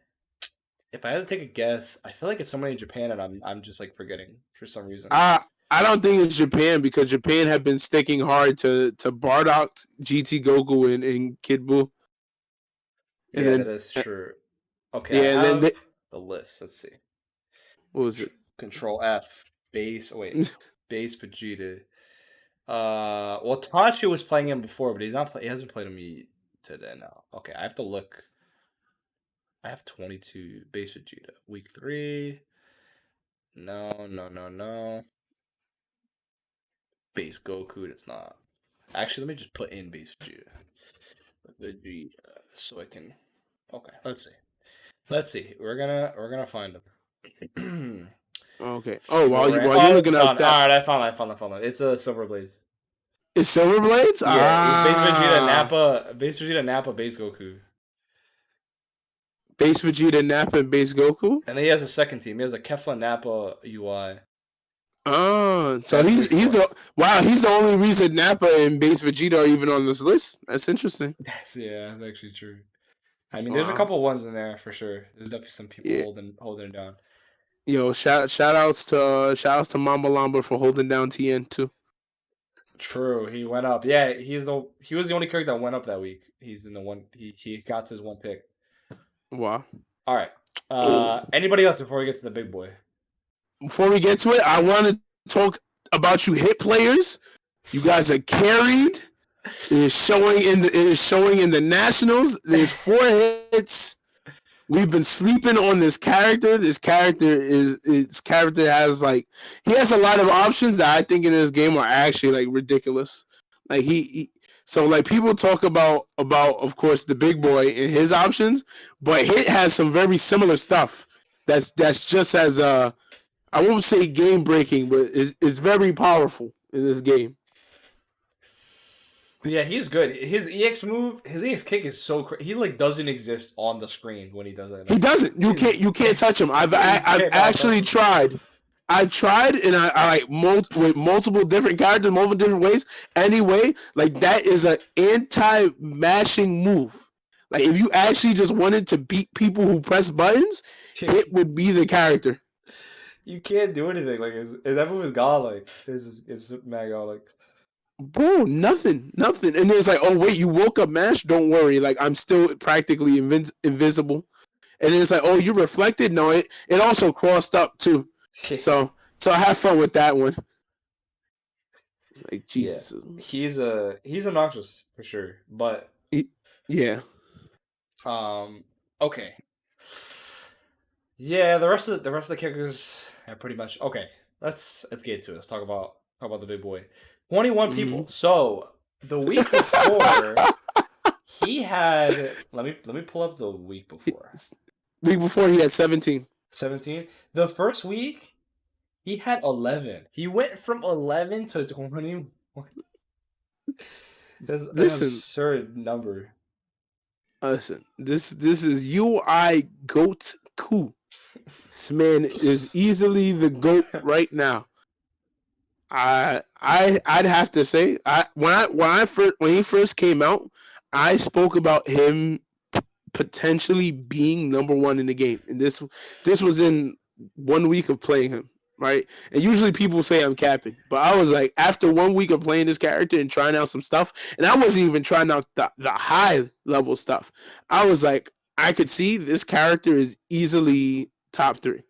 [SPEAKER 1] If I had to take a guess, I feel like it's somebody in Japan, and I'm just like forgetting for some reason.
[SPEAKER 2] I don't think it's Japan because Japan have been sticking hard to Bardock, GT Goku, and Kid Buu. And
[SPEAKER 1] Yeah, that
[SPEAKER 2] then
[SPEAKER 1] is true. Okay, I
[SPEAKER 2] yeah, and then
[SPEAKER 1] have the list. Let's see.
[SPEAKER 2] what was it?
[SPEAKER 1] Control F. Base. Oh, wait. Base Vegeta. Well, Tachi was playing him before, but he hasn't played him today now. Okay, I have to look. I have 22 base Vegeta. Week 3. No. Base Goku. It's not. Actually, let me just put in base Vegeta. Vegeta, so I can. Okay, let's see. Let's see. We're gonna find him.
[SPEAKER 2] Okay. Oh,
[SPEAKER 1] Oh,
[SPEAKER 2] while you're
[SPEAKER 1] I
[SPEAKER 2] looking up
[SPEAKER 1] found. All
[SPEAKER 2] that,
[SPEAKER 1] right, I found it. It's a Silver Blaze.
[SPEAKER 2] it's Silver Blades.
[SPEAKER 1] Yeah, it's base Vegeta Nappa, base Goku,
[SPEAKER 2] Base Vegeta, Nappa, and Base Goku.
[SPEAKER 1] and then he has a second team. He has a Kefla Nappa UI.
[SPEAKER 2] Oh, so
[SPEAKER 1] That's
[SPEAKER 2] he's
[SPEAKER 1] week 4.
[SPEAKER 2] he's the only reason Nappa and Base Vegeta are even on this list. That's interesting.
[SPEAKER 1] That's actually true. I mean, there's a
[SPEAKER 2] Wow.
[SPEAKER 1] couple ones in there for sure. There's definitely some people
[SPEAKER 2] Yeah.
[SPEAKER 1] holding it down.
[SPEAKER 2] Yo, shout outs to Mamba Lamba for holding down TN too.
[SPEAKER 1] True, he went up. Yeah, he was the only character that went up that week. He's in the one. He got his one pick.
[SPEAKER 2] Wow.
[SPEAKER 1] All right.
[SPEAKER 2] Oh.
[SPEAKER 1] Anybody else before we get to the big boy?
[SPEAKER 2] Before we get to it, I want to talk about you hit players. You guys are carried. It is showing in the nationals. There's 4 hits. We've been sleeping on this character. This character has like he has a lot of options that I think in this game are actually like ridiculous. Like so like people talk about of course the big boy and his options, but Hit has some very similar stuff. That's just as I won't say game breaking, but it's very powerful in this game.
[SPEAKER 1] Yeah, he's good. His EX kick is so crazy. He like doesn't exist on the screen when he does it.
[SPEAKER 2] He doesn't. You can't touch him. I've actually tried. I tried and I like with multiple different characters, multiple different ways. Anyway, like that is an anti-mashing move. Like if you actually just wanted to beat people who press buttons, Hit would be the character.
[SPEAKER 1] You can't do anything. Like that move is godlike. It's mad godlike.
[SPEAKER 2] Bro, nothing. And it's like, oh wait, you woke up mash? Don't worry, like I'm still practically invisible. And then it's like, oh, you reflected? No, it also crossed up too. So have fun with that one. Like
[SPEAKER 1] Yeah,
[SPEAKER 2] Jesus.
[SPEAKER 1] he's obnoxious for sure. But
[SPEAKER 2] Yeah.
[SPEAKER 1] okay. Yeah, the rest of the characters are pretty much okay. Let's get to it. Let's talk about the big boy. 21 people.
[SPEAKER 2] Mm-hmm.
[SPEAKER 1] So the week before, he had let me pull up the week before.
[SPEAKER 2] Week before he had 17.
[SPEAKER 1] 17. The first week, he had 11. He went from 11 to 21. That's an
[SPEAKER 2] Listen,
[SPEAKER 1] absurd number.
[SPEAKER 2] listen. This is UI Goat Ku. This man is easily the GOAT right now. I'd have to say when he first came out, I spoke about him potentially being number one in the game, and this was in 1 week of playing him, right? And usually people say I'm capping, but I was like, after 1 week of playing this character and trying out some stuff, and I wasn't even trying out the high level stuff. I was like, I could see this character is easily top three.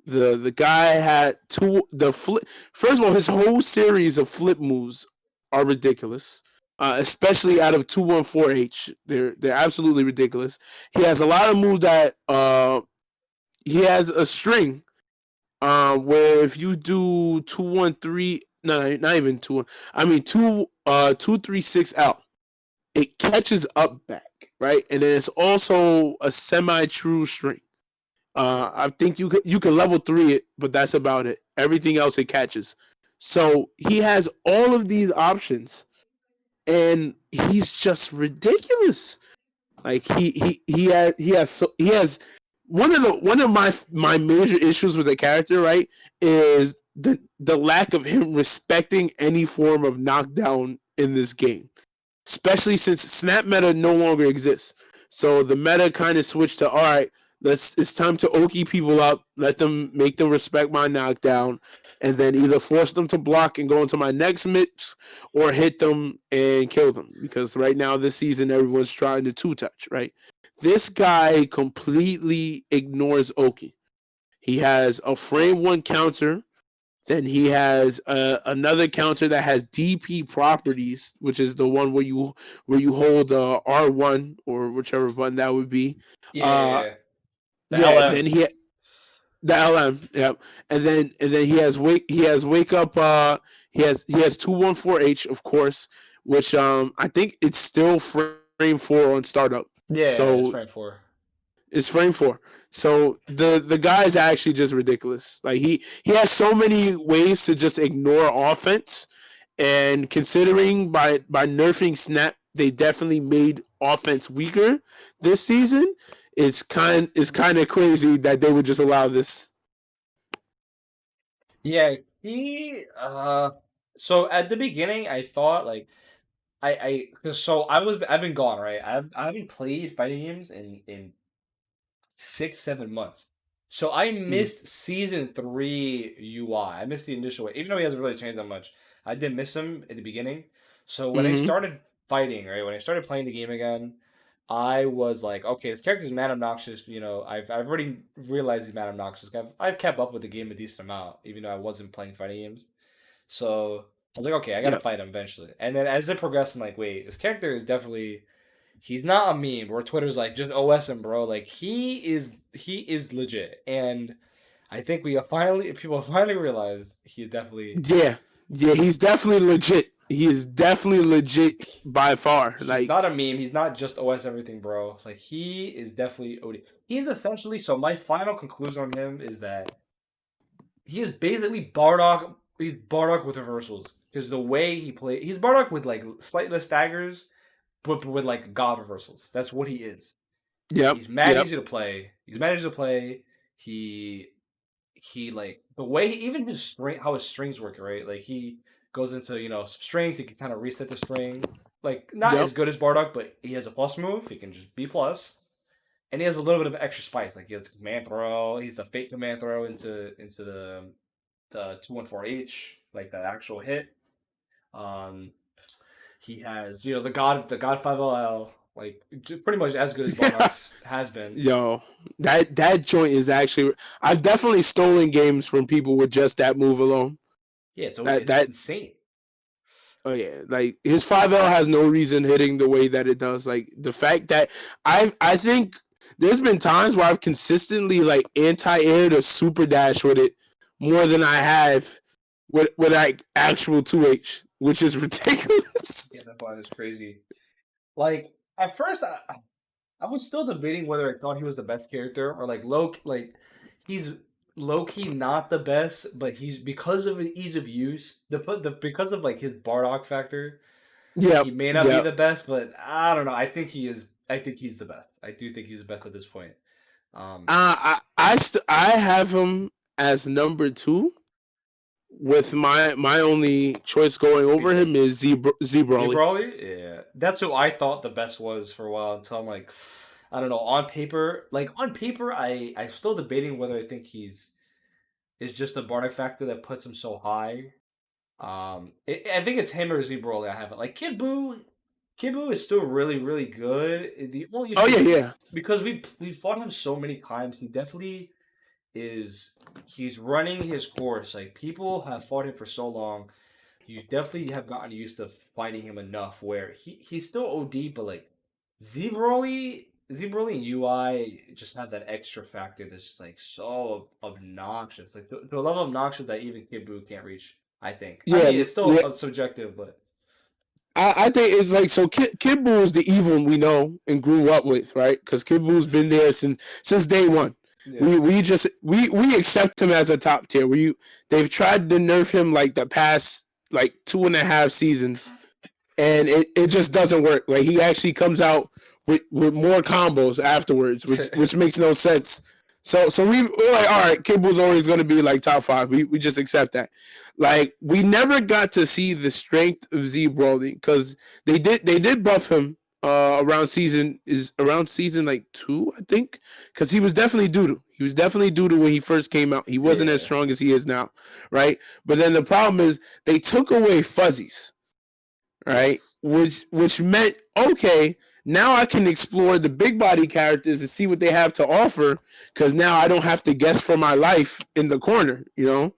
[SPEAKER 2] The guy had the flip. First of all, his whole series of flip moves are ridiculous. Especially out of 214H, they're absolutely ridiculous. He has a lot of moves that he has a string where if you do 213, no, not even two. I mean 236L, it catches up back, right, and then it's also a semi-true string. I think you can level 3 it, but that's about it. Everything else it catches. So he has all of these options, and he's just ridiculous. Like he has one of my major issues with the character, right, is the lack of him respecting any form of knockdown in this game, especially since snap meta no longer exists. So the meta kind of switched to, all right, it's time to oki people up, make them respect my knockdown, and then either force them to block and go into my next mix, or hit them and kill them. Because right now this season everyone's trying to two touch, right? This guy completely ignores oki. He has a frame one counter. Then he has another counter that has DP properties, which is the one where you hold R1 or whichever button that would be. Uh,
[SPEAKER 1] Yeah. The
[SPEAKER 2] yeah.
[SPEAKER 1] LM.
[SPEAKER 2] Then the LM. Yep. And then he has wake up. He has 214H, of course, which I think it's still frame 4 on startup.
[SPEAKER 1] Yeah, it's
[SPEAKER 2] So
[SPEAKER 1] frame 4.
[SPEAKER 2] it's frame 4. So the guy is actually just ridiculous. Like he has so many ways to just ignore offense, and considering by nerfing snap, they definitely made offense weaker this season. It's kind of crazy that they would just allow this.
[SPEAKER 1] Yeah, so at the beginning I thought like I've been gone, right? I haven't played fighting games in 6-7 months. So I
[SPEAKER 2] Mm.
[SPEAKER 1] missed season 3 UI. I missed the initial way, even though he hasn't really changed that much. I did miss him in the beginning. So when I
[SPEAKER 2] Mm-hmm.
[SPEAKER 1] started fighting, right, when I started playing the game again, I was like, okay, this character's mad obnoxious. I've already realized he's mad obnoxious. I've kept up with the game a decent amount, even though I wasn't playing fighting games. So I was like, okay, I gotta
[SPEAKER 2] Yep.
[SPEAKER 1] fight him eventually. And then as it progressed, I'm like, wait, this character is definitely he's not a meme where Twitter's like, just OS him, bro. Like he is legit. And I think people finally realized he's definitely
[SPEAKER 2] Yeah. Yeah. He's definitely legit. He is definitely legit by far.
[SPEAKER 1] he's not a
[SPEAKER 2] Like,
[SPEAKER 1] meme. He's not just OS everything, bro. Like he is definitely OD. He's essentially so my final conclusion on him is that he is basically Bardock. He's Bardock with reversals. Because the way he plays, he's Bardock with like slightly staggers, but with like god reversals. That's what he is.
[SPEAKER 2] yep.
[SPEAKER 1] He's mad
[SPEAKER 2] Yep.
[SPEAKER 1] easy to play. He's mad easy to play. He like the way even his string how his strings work, right? Like he goes into some strings. He can kind of reset the string. Like not as
[SPEAKER 2] Yep.
[SPEAKER 1] good as Bardock, but he has a plus move. He can just B plus, and he has a little bit of extra spice. Like he has command throw. He's a fake command throw into the 214H, like the actual hit. Um, he has the God 5LL, like pretty much as good as Bardock's has been.
[SPEAKER 2] Yo, that joint is actually. I've definitely stolen games from people with just that move alone.
[SPEAKER 1] Yeah,
[SPEAKER 2] That
[SPEAKER 1] it's
[SPEAKER 2] that
[SPEAKER 1] insane.
[SPEAKER 2] Oh yeah, like his 5L has no reason hitting the way that it does. Like the fact that I think there's been times where I've consistently like anti-aired or super dash with it more than I have with like actual 2H, which is
[SPEAKER 1] Yeah,
[SPEAKER 2] ridiculous.
[SPEAKER 1] that line is crazy. Like at first, I was still debating whether I thought he was the best character or like he's low key not the best, but he's because of the ease of use, the because of like his Bardock factor, he
[SPEAKER 2] Yep,
[SPEAKER 1] may not be
[SPEAKER 2] yep.
[SPEAKER 1] the best, but I don't know. I think he is. I think he's the best. I do think he's the best at this point. Um,
[SPEAKER 2] I have him as number 2. With my only choice going over him is Z Brawly.
[SPEAKER 1] Brawley, yeah, that's who I thought the best was for a while until I'm like, I don't know. On paper, I'm still debating whether I think he's is just the Bardic factor that puts him so high. I think it's him or Z Broly. I haven't like Kid Buu. Kid Buu is still really good. The only
[SPEAKER 2] Oh
[SPEAKER 1] issue
[SPEAKER 2] yeah,
[SPEAKER 1] is
[SPEAKER 2] yeah.
[SPEAKER 1] because we fought him so many times. He definitely is. He's running his course. Like people have fought him for so long. You definitely have gotten used to fighting him enough where he's still OD, but like Z Broly and UI just have that extra factor that's just like so obnoxious, like to a level of obnoxious that even Kid Buu can't reach. I think. I
[SPEAKER 2] Yeah,
[SPEAKER 1] mean, it's still
[SPEAKER 2] yeah.
[SPEAKER 1] subjective, but
[SPEAKER 2] I think it's like so. Kid Buu is the evil we know and grew up with, right? Because Kid Buu's been there since day one.
[SPEAKER 1] yeah,
[SPEAKER 2] We accept him as a top tier. They've tried to nerf him like the past like 2.5 seasons, and it just doesn't work. Like he actually comes out with more combos afterwards, which makes no sense. So we're like, all right, Kid Buu's always going to be like top 5. We just accept that. Like we never got to see the strength of Z Broly because they did buff him around season like 2, I think, because he was definitely doo-doo. He was definitely doo-doo when he first came out. He wasn't as
[SPEAKER 1] yeah,
[SPEAKER 2] strong as he is now, right? But then the problem is they took away fuzzies, right?
[SPEAKER 1] yes,
[SPEAKER 2] Which meant, okay, now I can explore the big body characters to see what they have to offer because now I don't have to guess for my life in the corner, you know.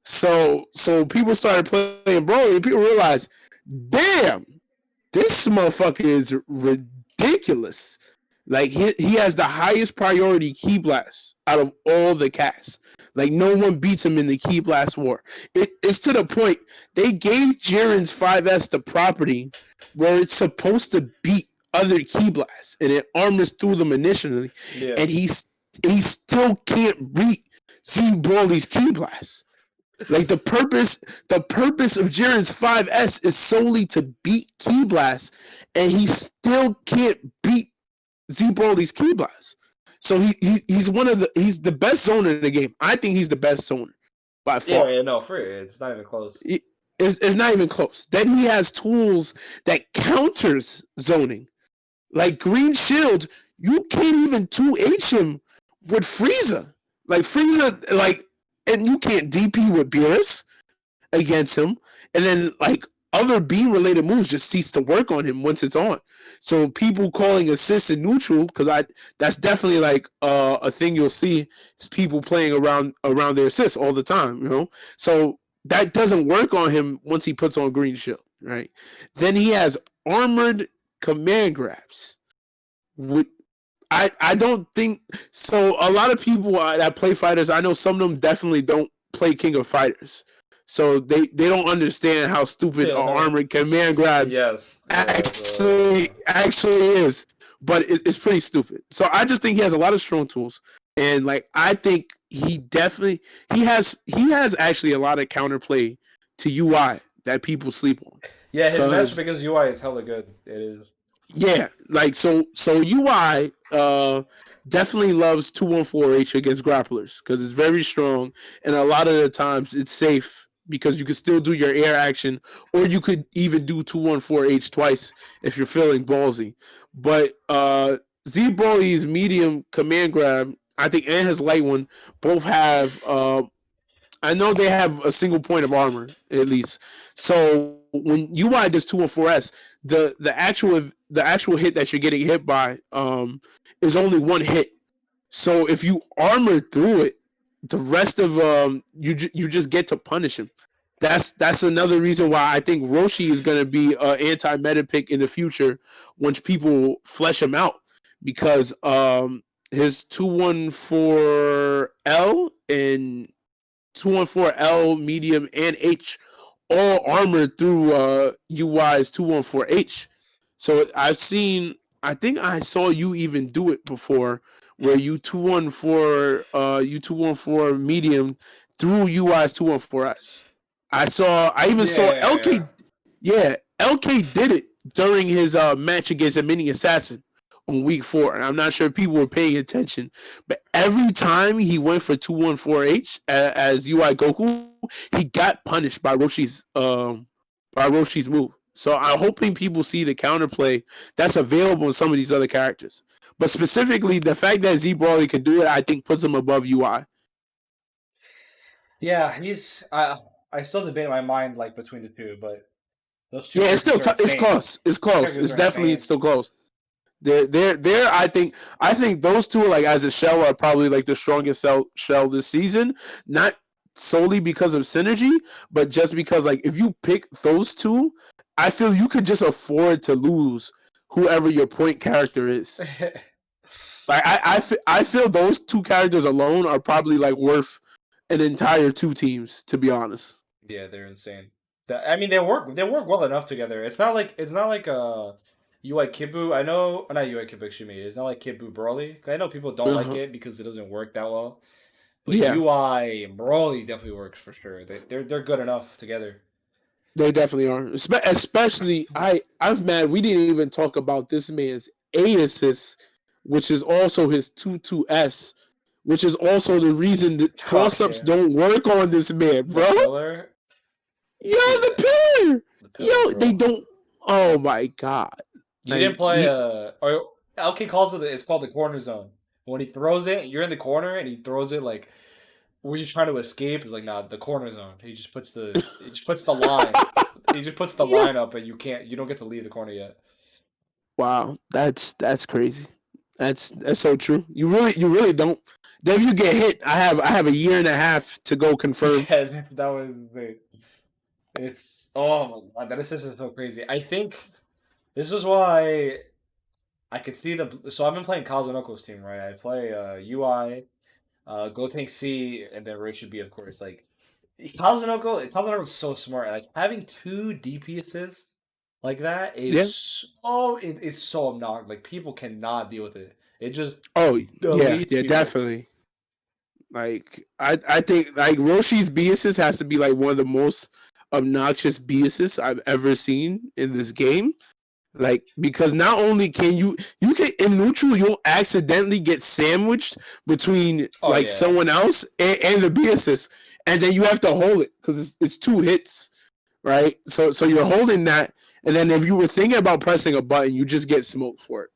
[SPEAKER 2] So people started playing Broly and people realized, damn, this motherfucker is ridiculous. Like he has the highest priority key blast out of all the casts. Like no one beats him in the key blast war. It's to the point they gave Jiren's 5S the property where it's supposed to beat other key blasts, and it armors through them initially,
[SPEAKER 1] yeah.
[SPEAKER 2] and he still can't beat Z Broly's key blast. Like the purpose of Jiren's 5S is solely to beat Key Blast, and he still can't beat Z Broly's Key Blast. So he's he's the best zoner in the game. I think he's the best zoner by
[SPEAKER 1] Yeah,
[SPEAKER 2] far.
[SPEAKER 1] yeah, no, for it, it's not even close.
[SPEAKER 2] It's not even close. Then he has tools that counters zoning. Like Green Shield, you can't even 2H him with Frieza. Like Frieza, like, and you can't DP with Beerus against him. And then like other beam related moves just cease to work on him once it's on. So people calling assist and neutral, because that's definitely like a thing you'll see is people playing around their assists all the time, you know. So that doesn't work on him once he puts on Green Shield, right? Then he has armored command grabs. I don't think so. A lot of people that play fighters, I know some of them definitely don't play King of Fighters, so they don't understand how stupid an armored command grab
[SPEAKER 1] Yes,
[SPEAKER 2] actually is. But it's pretty stupid. So I just think he has a lot of strong tools, and like I think he has actually a lot of counterplay to UI that people sleep on.
[SPEAKER 1] yeah. His match because UI is hella good. It is.
[SPEAKER 2] Yeah, like so UI definitely loves 214H against grapplers because it's very strong, and a lot of the times it's safe because you can still do your air action, or you could even do 214H twice if you're feeling ballsy. But Z Broly's medium command grab, I think, and his light one both have I know they have a single point of armor at least. So when UI does 214S, the actual hit that you're getting hit by is only one hit. So if you armor through it, the rest of you just get to punish him. that's another reason why I think Roshi is going to be an anti-meta pick in the future once people flesh him out, because his 214L and 214L medium and H all armored through UI's 214H. So I think I saw you even do it before, where you 214 medium through UI's 214S. I even saw LK.
[SPEAKER 1] Yeah.
[SPEAKER 2] Yeah, LK did it during his match against a mini assassin on week 4, and I'm not sure if people were paying attention, but every time he went for 214H as UI Goku, he got punished by Roshi's move. So I'm hoping people see the counterplay that's available in some of these other characters. But specifically, the fact that Z Brawley could do it, I think puts him above UI.
[SPEAKER 1] Yeah, he's. I still debate in my mind like between the two, but those two
[SPEAKER 2] Yeah, it's
[SPEAKER 1] characters
[SPEAKER 2] still
[SPEAKER 1] are
[SPEAKER 2] it's
[SPEAKER 1] insane.
[SPEAKER 2] close. It's close.
[SPEAKER 1] Characters
[SPEAKER 2] It's
[SPEAKER 1] are
[SPEAKER 2] definitely
[SPEAKER 1] insane.
[SPEAKER 2] still close. They're I think those two like as a shell are probably like the strongest shell this season. Not solely because of synergy, but just because like if you pick those two, I feel you could just afford to lose whoever your point character is. Like I feel those two characters alone are probably like worth an entire 2 teams, to be honest.
[SPEAKER 1] Yeah, they're insane. I mean, they work well enough together. It's not like UI Kibu. I know, not UI Kibu. Excuse me. It's not like Kibu Broly. 'Cause I know people don't like
[SPEAKER 2] Uh-huh.
[SPEAKER 1] it because it doesn't work that well. But
[SPEAKER 2] Yeah,
[SPEAKER 1] UI Broly definitely works for sure. They're good enough together.
[SPEAKER 2] they definitely are. Especially I'm mad we didn't even talk about this man's A assist, which is also his 2-2S, which is also the reason that
[SPEAKER 1] Oh
[SPEAKER 2] cross ups
[SPEAKER 1] yeah,
[SPEAKER 2] don't work on this man,
[SPEAKER 1] the
[SPEAKER 2] bro.
[SPEAKER 1] pillar.
[SPEAKER 2] Yo,
[SPEAKER 1] Yeah,
[SPEAKER 2] the pillar.
[SPEAKER 1] the pillar,
[SPEAKER 2] Yo, they
[SPEAKER 1] bro.
[SPEAKER 2] don't. Oh my god.
[SPEAKER 1] You didn't
[SPEAKER 2] Like
[SPEAKER 1] play or LK calls it. It's called the corner zone. When he throws it, you're in the corner and he throws it like were you trying to escape? It's like nah, the corner zone. He just puts the line. He just puts the
[SPEAKER 2] yo,
[SPEAKER 1] line up, and you don't get to leave the corner yet.
[SPEAKER 2] wow, that's crazy. That's so true. You really don't. Then if you get hit, I have a year and a half to go confirm.
[SPEAKER 1] Yeah, that was insane. It's oh my god, that assist is so crazy. I think this is why I could see the. So I've been playing Kazunoko's team, right? I play UI, Gotenk C, and then Roshi B, of course. Like Kazunoko's so smart. Like having 2 DP assists like that is
[SPEAKER 2] Yeah.
[SPEAKER 1] it's so obnoxious. Like people cannot deal with it. It just
[SPEAKER 2] Oh yeah,
[SPEAKER 1] deletes
[SPEAKER 2] yeah,
[SPEAKER 1] people.
[SPEAKER 2] definitely. Like I think like Roshi's B assist has to be like one of the most obnoxious B assists I've ever seen in this game. Like because not only can you can in neutral you'll accidentally get sandwiched between
[SPEAKER 1] Oh
[SPEAKER 2] like
[SPEAKER 1] yeah.
[SPEAKER 2] someone else and the B assist, and then you have to hold it because it's 2 hits, right? So you're holding that, and then if you were thinking about pressing a button, you just get smoked for it.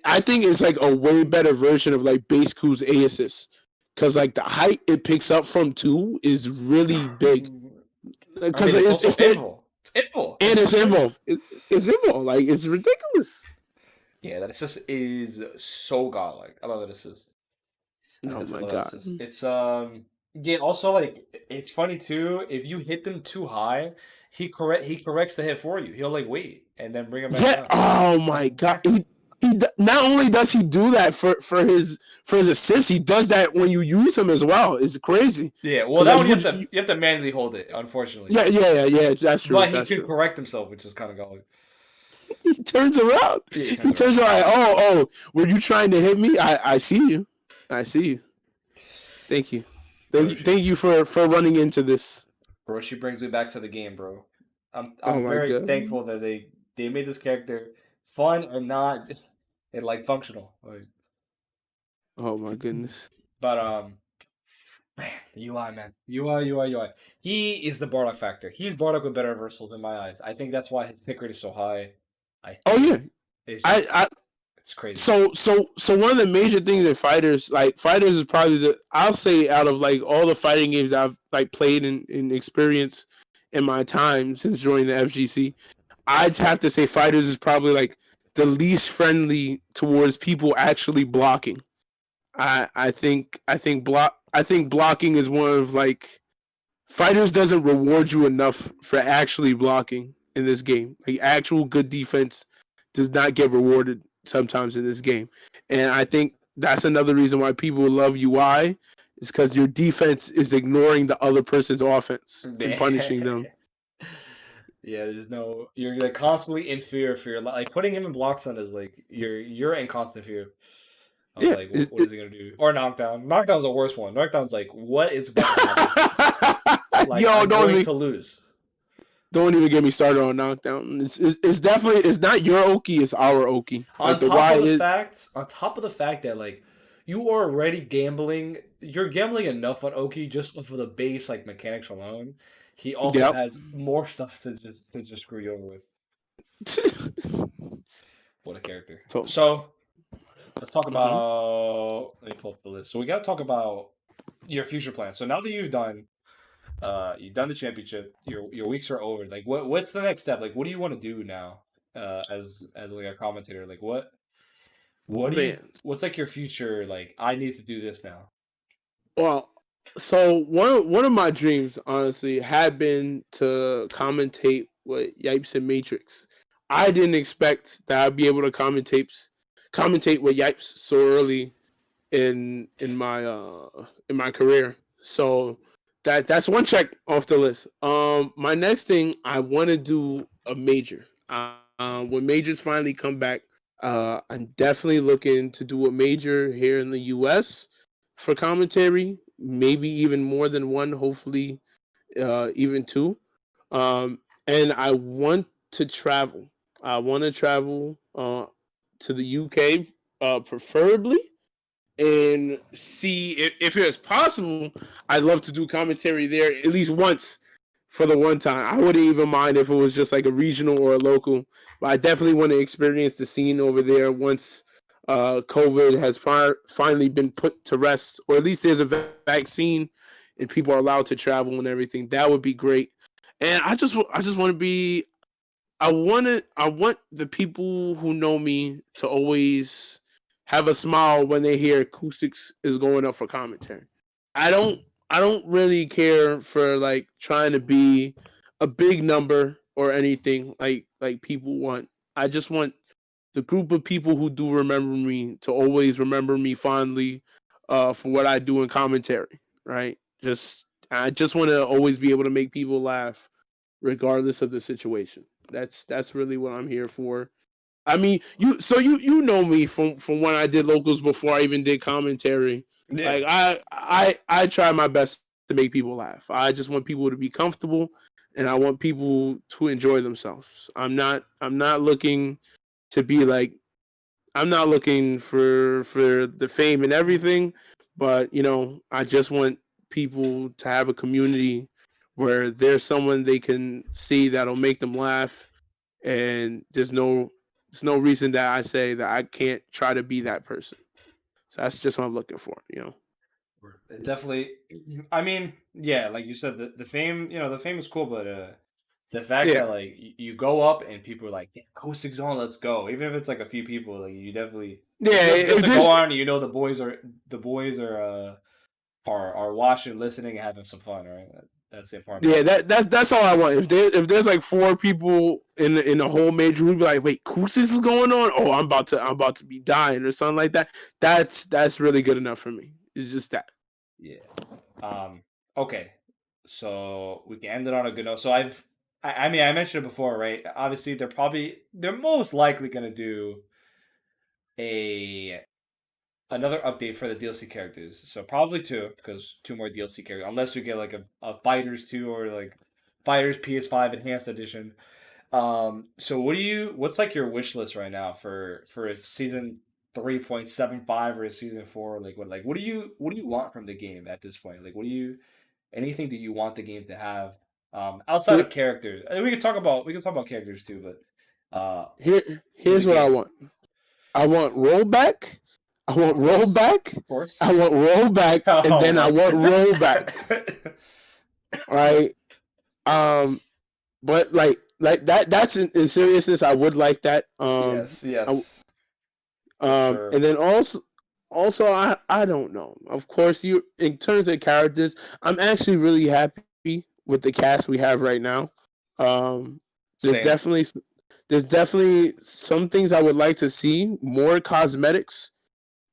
[SPEAKER 2] I think it's like a way better version of like base Q's A assist, because like the height it picks up from 2 is really big
[SPEAKER 1] I
[SPEAKER 2] because
[SPEAKER 1] mean, it's also
[SPEAKER 2] it's that
[SPEAKER 1] invul. It's invul.
[SPEAKER 2] and
[SPEAKER 1] It's
[SPEAKER 2] it's
[SPEAKER 1] insane.
[SPEAKER 2] involved. It's involved. Like it's ridiculous.
[SPEAKER 1] Yeah, that assist is so godlike. I love that assist. I
[SPEAKER 2] Oh
[SPEAKER 1] definitely
[SPEAKER 2] my
[SPEAKER 1] love that
[SPEAKER 2] god.
[SPEAKER 1] assist. It's yeah. Also, like it's funny too. If you hit them too high, he corrects the hit for you. He'll like wait and then bring him back
[SPEAKER 2] Yeah.
[SPEAKER 1] down.
[SPEAKER 2] Oh my god. He not only does he do that for his assist, he does that when you use him as well. It's crazy
[SPEAKER 1] Yeah. Well,
[SPEAKER 2] because
[SPEAKER 1] that
[SPEAKER 2] like
[SPEAKER 1] one you have to manually hold it, unfortunately.
[SPEAKER 2] yeah. That's true.
[SPEAKER 1] But he
[SPEAKER 2] That's
[SPEAKER 1] can
[SPEAKER 2] true.
[SPEAKER 1] correct himself, which is kind of godlike.
[SPEAKER 2] He turns around.
[SPEAKER 1] Yeah, he turns
[SPEAKER 2] He turns
[SPEAKER 1] around.
[SPEAKER 2] around. Like, oh, were you trying to hit me? I see you. I see you. Thank you.
[SPEAKER 1] Roshi,
[SPEAKER 2] Thank you for running into this.
[SPEAKER 1] Roshi brings me back to the game, bro. I'm
[SPEAKER 2] Oh
[SPEAKER 1] I'm
[SPEAKER 2] my
[SPEAKER 1] very
[SPEAKER 2] god.
[SPEAKER 1] thankful that they made this character fun and not and like functional. Like,
[SPEAKER 2] Oh my goodness.
[SPEAKER 1] but man, UI man, UI. He is the Bardock factor. He's Bardock with better reversals in my eyes. I think that's why his pick rate is so high. I
[SPEAKER 2] Oh
[SPEAKER 1] think
[SPEAKER 2] yeah.
[SPEAKER 1] it's just
[SPEAKER 2] I
[SPEAKER 1] it's crazy.
[SPEAKER 2] so one of the major things that fighters is probably I'll say out of like all the fighting games I've like played and experienced in my time since joining the FGC, I'd have to say fighters is probably like the least friendly towards people actually blocking. I think blocking is one of like Fighters doesn't reward you enough for actually blocking in this game. Like actual good defense does not get rewarded sometimes in this game, and I think that's another reason why people love UI is because your defense is ignoring the other person's offense and punishing them.
[SPEAKER 1] Yeah, there's no. You're like constantly in fear for your like putting him in block stun is like you're in constant fear of
[SPEAKER 2] Yeah,
[SPEAKER 1] like what is he gonna do or knockdown. Knockdown's the worst one. Knockdown's like what is about to happen? Like
[SPEAKER 2] Yo,
[SPEAKER 1] I'm going to lose.
[SPEAKER 2] don't even get me started on knockdown. It's definitely it's not your Oki, it's our Oki. Like
[SPEAKER 1] On top of the fact that like you are already gambling, you're gambling enough on Oki just for the base like mechanics alone. He also
[SPEAKER 2] Yep.
[SPEAKER 1] has more stuff to just screw you over with. What a character. So let's talk about. Let me pull up the list. So we got to talk about your future plans. So now that you've done the championship, your weeks are over. Like, what's the next step? Like, what do you want to do now? As like a commentator, like what's like your future? Like, I need to do this now.
[SPEAKER 2] Well, so one of my dreams, honestly, had been to commentate with Yipes and Matrix. I didn't expect that I'd be able to commentate with Yipes so early in my career. So that's one check off the list. My next thing I want to do a major. When majors finally come back, I'm definitely looking to do a major here in the U.S. for commentary. Maybe even more than one. Hopefully, even two. And I want to travel. I want to travel to the UK, preferably, and see if it's possible. I'd love to do commentary there at least once for the one time. I wouldn't even mind if it was just like a regional or a local, but I definitely want to experience the scene over there once COVID has finally been put to rest, or at least there's a vaccine and people are allowed to travel and everything. That would be great. And I just want to be. I want the people who know me to always have a smile when they hear Koustics is going up for commentary. I don't I don't really care for like trying to be a big number or anything like people want. I just want the group of people who do remember me to always remember me fondly for what I do in commentary, right? I just want to always be able to make people laugh regardless of the situation. That's really what I'm here for. I mean, you know me from when I did locals before I even did commentary.
[SPEAKER 1] Yeah.
[SPEAKER 2] Like I try my best to make people laugh. I just want people to be comfortable and I want people to enjoy themselves. I'm not looking to be like I'm not looking for the fame and everything, but I just want people to have a community where there's someone they can see that'll make them laugh, and there's no reason that I say that I can't try to be that person. So that's just what I'm looking for.
[SPEAKER 1] It definitely. I mean, yeah, like you said, the fame. The fame is cool, but the fact
[SPEAKER 2] Yeah.
[SPEAKER 1] that like you go up and people are like, yeah, Koustics on, let's go. Even if it's like a few people, like you definitely.
[SPEAKER 2] Yeah,
[SPEAKER 1] It feels good
[SPEAKER 2] if
[SPEAKER 1] to
[SPEAKER 2] there's
[SPEAKER 1] go on. The boys are watching, listening, and having some fun. Right, that's the important.
[SPEAKER 2] yeah, that's all I want. If there's like four people in the whole major, we'd be like, wait, Koustics is going on? Oh, I'm about to be dying or something like that. That's really good enough for me. It's just that.
[SPEAKER 1] Yeah. Okay. So we can end it on a good note. So I mean, I mentioned it before, right? Obviously, they're most likely gonna do a another update for the DLC characters. So probably two, because two more DLC characters, unless we get like a Fighters 2 or like Fighters PS5 Enhanced Edition. So what's like your wish list right now for a season 3.75 or a season 4? Like what do you want from the game at this point? Like anything that you want the game to have outside
[SPEAKER 2] Here,
[SPEAKER 1] of characters? We can talk about characters too, but in the
[SPEAKER 2] here's what I
[SPEAKER 1] game,
[SPEAKER 2] want. I want rollback. I want
[SPEAKER 1] of course,
[SPEAKER 2] rollback.
[SPEAKER 1] of course.
[SPEAKER 2] I want rollback, and
[SPEAKER 1] Oh
[SPEAKER 2] then I
[SPEAKER 1] my.
[SPEAKER 2] want rollback. Right. Um, but like that's in seriousness. I would like that.
[SPEAKER 1] Yes, yes, for sure.
[SPEAKER 2] And then also I don't know. Of course, you in terms of characters, I'm actually really happy with the cast we have right now. Um, there's
[SPEAKER 1] Same.
[SPEAKER 2] definitely there's definitely some things I would like to see more cosmetics.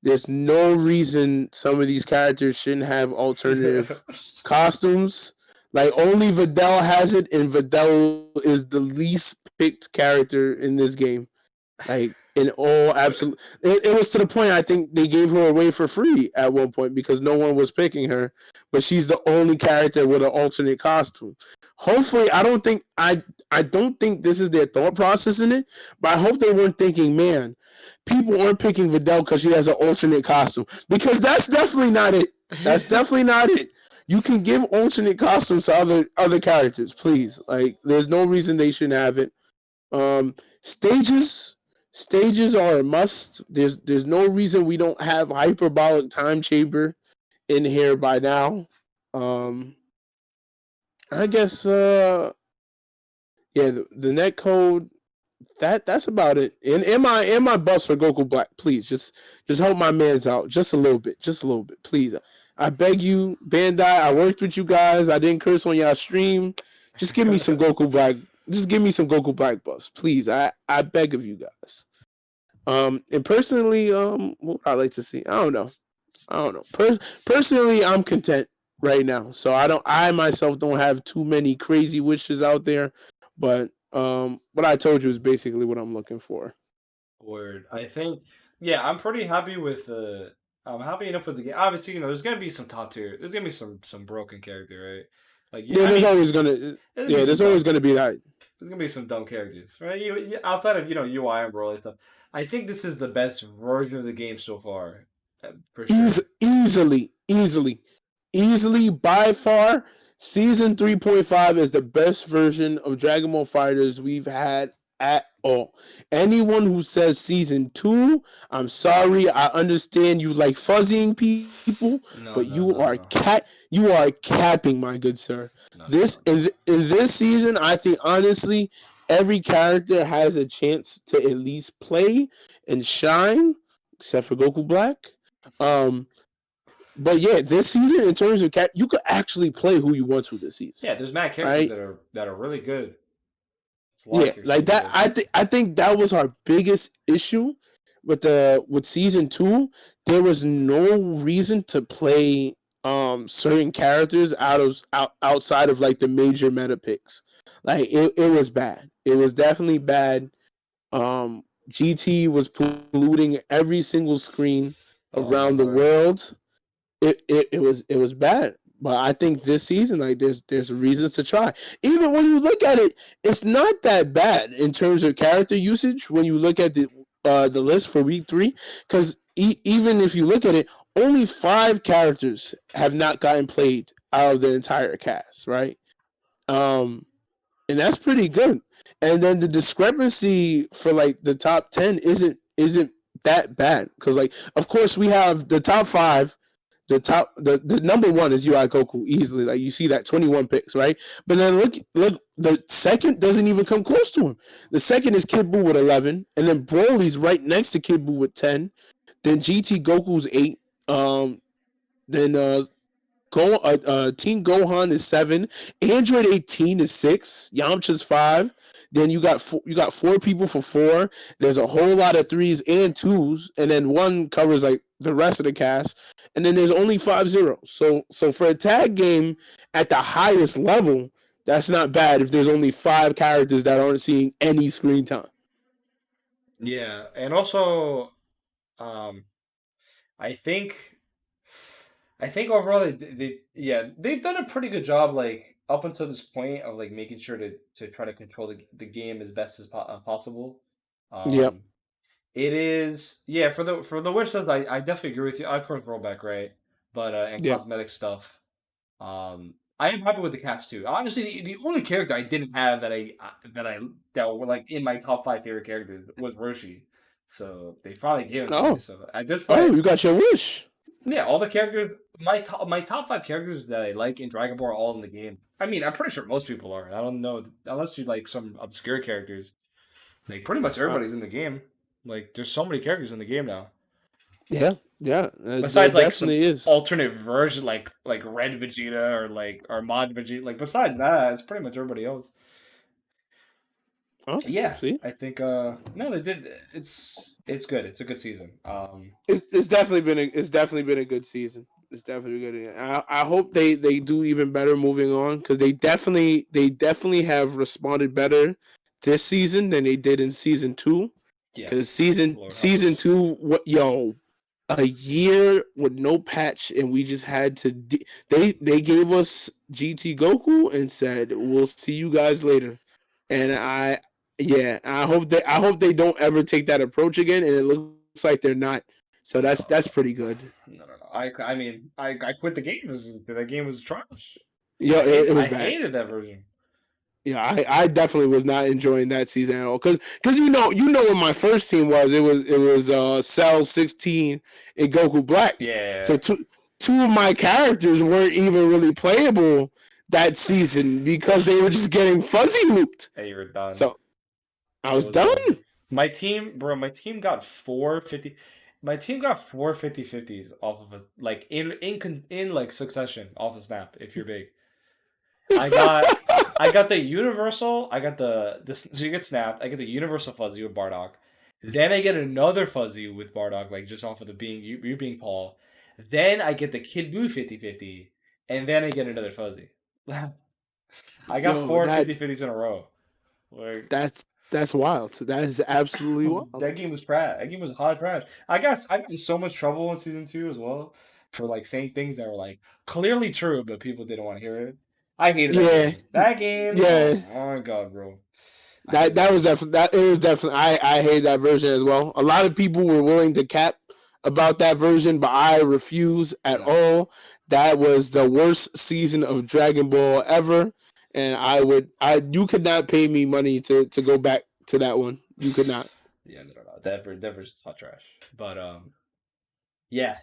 [SPEAKER 2] There's no reason some of these characters shouldn't have alternative costumes. Like only Videl has it, and Videl is the least picked character in this game. Like in all absolute, it was to the point I think they gave her away for free at one point because no one was picking her, but she's the only character with an alternate costume. Hopefully, I don't think this is their thought process in it, but I hope they weren't thinking, man, people aren't picking Videl because she has an alternate costume because that's definitely not it. That's definitely not it. You can give alternate costumes to other characters, please. Like, there's no reason they shouldn't have it. Um, stages stages are a must. There's no reason we don't have hyperbolic time chamber in here by now. Um, I guess yeah, the net code that's about it. And am I bus for Goku Black? Please just help my man's out just a little bit, please. I beg you, Bandai. I worked with you guys. I didn't curse on y'all stream. Just give me some Goku Black. Just give me some Goku Black buffs, please. I beg of you guys. And personally, what would I like to see? I don't know. Personally, I'm content right now. So I myself don't have too many crazy wishes out there, but what I told you is basically what I'm looking for.
[SPEAKER 1] Word. I think, yeah, I'm pretty happy with I'm happy enough with the game. Obviously, there's gonna be some top tier. There's gonna be some broken character, right? Like, yeah,
[SPEAKER 2] Yeah,
[SPEAKER 1] I mean, there's gonna be some
[SPEAKER 2] there's always
[SPEAKER 1] dumb.
[SPEAKER 2] gonna be that.
[SPEAKER 1] There's gonna be some dumb characters, right? Outside of UI and Broly stuff. I think this is the best version of the game so far, for sure.
[SPEAKER 2] Easily by far, season 3.5 is the best version of Dragon Ball Fighters we've had at all. Anyone who says season 2, I'm sorry. I understand you like fuzzying people,
[SPEAKER 1] No,
[SPEAKER 2] but
[SPEAKER 1] no, no, no,
[SPEAKER 2] you are capping, my good sir.
[SPEAKER 1] no, no,
[SPEAKER 2] This
[SPEAKER 1] no.
[SPEAKER 2] in this season, I think honestly, every character has a chance to at least play and shine, except for Goku Black. Um, but yeah, this season in terms of you could actually play who you want to this season,
[SPEAKER 1] Yeah, there's mad characters
[SPEAKER 2] right?
[SPEAKER 1] that are really good. There's a lot of
[SPEAKER 2] Yeah,
[SPEAKER 1] characters
[SPEAKER 2] like
[SPEAKER 1] really
[SPEAKER 2] that.
[SPEAKER 1] good.
[SPEAKER 2] I think that was our biggest issue with season 2. There was no reason to play certain characters outside of like the major meta picks. Like it was bad. It was definitely bad. GT was polluting every single screen
[SPEAKER 1] Oh my
[SPEAKER 2] around the
[SPEAKER 1] word.
[SPEAKER 2] world. It was bad. But I think this season, like there's reasons to try. Even when you look at it, it's not that bad in terms of character usage. When you look at the list for week 3, because even if you look at it, only 5 characters have not gotten played out of the entire cast, right? Um, and that's pretty good. And then the discrepancy for like the top 10 isn't that bad because like of course we have the top 5. The number 1 is UI Goku easily. Like you see that 21 picks, right? But then look, the second doesn't even come close to him. The second is Kid Buu with 11, and then Broly's right next to Kid Buu with 10. Then GT Goku's 8. Then Teen Gohan is 7. Android 18 is 6. Yamcha's 5. Then you got 4 people for 4. There's a whole lot of 3s and 2s, and then 1 covers like the rest of the cast. And then there's only 5 zeros. So for a tag game at the highest level, that's not bad if there's only 5 characters that aren't seeing any screen time.
[SPEAKER 1] Yeah, and also, um, I think I think overall they've done a pretty good job like up until this point of like making sure to try to control the game as best as possible.
[SPEAKER 2] Yep.
[SPEAKER 1] Um, it is, yeah, for the wish list, I definitely agree with you. I of course rollback, right? But and
[SPEAKER 2] Yep.
[SPEAKER 1] cosmetic stuff. I am happy with the cast too. Honestly, the only character I didn't have that were like in my top 5 favorite characters was Roshi. So they finally gave it to me.
[SPEAKER 2] Oh.
[SPEAKER 1] So at this
[SPEAKER 2] Oh,
[SPEAKER 1] point,
[SPEAKER 2] you got your wish.
[SPEAKER 1] yeah, all the characters, my top 5 characters that I like in Dragon Ball are all in the game. I mean, I'm pretty sure most people are. I don't know unless you like some obscure characters. Like pretty much
[SPEAKER 2] Uh,
[SPEAKER 1] everybody's in the game. Like there's so many characters in the game now.
[SPEAKER 2] Yeah, yeah, there
[SPEAKER 1] Besides like some
[SPEAKER 2] definitely is.
[SPEAKER 1] alternate version, like Red Vegeta or Mod Vegeta. Like besides that, it's pretty much everybody else.
[SPEAKER 2] Oh,
[SPEAKER 1] Yeah,
[SPEAKER 2] see,
[SPEAKER 1] I think no, they did. It's good. It's a good season.
[SPEAKER 2] it's definitely been a good season. It's definitely good. I hope they do even better moving on because they definitely have responded better this season than they did in season two. Because
[SPEAKER 1] Yes,
[SPEAKER 2] season
[SPEAKER 1] Lord help
[SPEAKER 2] season
[SPEAKER 1] us.
[SPEAKER 2] two, what yo, a year with no patch, and we just had to. They gave us GT Goku and said we'll see you guys later, and yeah, I hope they don't ever take that approach again, and it looks like they're not. So
[SPEAKER 1] No,
[SPEAKER 2] that's pretty good.
[SPEAKER 1] no. I mean, I quit the game because that game was trash.
[SPEAKER 2] Yeah, it
[SPEAKER 1] I
[SPEAKER 2] was bad.
[SPEAKER 1] hated that version.
[SPEAKER 2] Yeah, I definitely was not enjoying that season at all. Cause you know what my first team was. It was Cell 16 and Goku Black. So
[SPEAKER 1] Yeah,
[SPEAKER 2] two of my characters weren't even really playable that season because they were just getting fuzzy looped.
[SPEAKER 1] hey, you're done.
[SPEAKER 2] So I
[SPEAKER 1] It
[SPEAKER 2] was
[SPEAKER 1] was
[SPEAKER 2] done.
[SPEAKER 1] over. My team, bro, my team got 450. My team got 450/50s off of a like in like succession off a snap. If you're big, I got I got the universal. I got the this. So you get snapped. I get the universal fuzzy with Bardock. Then I get another fuzzy with Bardock, like just off of the being you being Paul. Then I get the Kid Buu 50/50, and then I get another fuzzy. I got
[SPEAKER 2] Yo,
[SPEAKER 1] four 50/50s in a row. Like
[SPEAKER 2] that's wild. That is absolutely wild.
[SPEAKER 1] that game was trash. That game was hot trash. I got in so much trouble in season two as well for like saying things that were like clearly true, but people didn't want to hear it. I hated that
[SPEAKER 2] Yeah,
[SPEAKER 1] game. That game, oh
[SPEAKER 2] yeah.
[SPEAKER 1] my god, bro. I
[SPEAKER 2] That
[SPEAKER 1] hated that
[SPEAKER 2] that was
[SPEAKER 1] game.
[SPEAKER 2] definitely that it was definitely I hate that version as well. A lot of people were willing to cap about that version, but I refuse at
[SPEAKER 1] No.
[SPEAKER 2] all. That was the worst season of Dragon Ball ever, and I you could not pay me money to go back to that one. You could not.
[SPEAKER 1] Yeah, no. That version's hot trash. But yeah.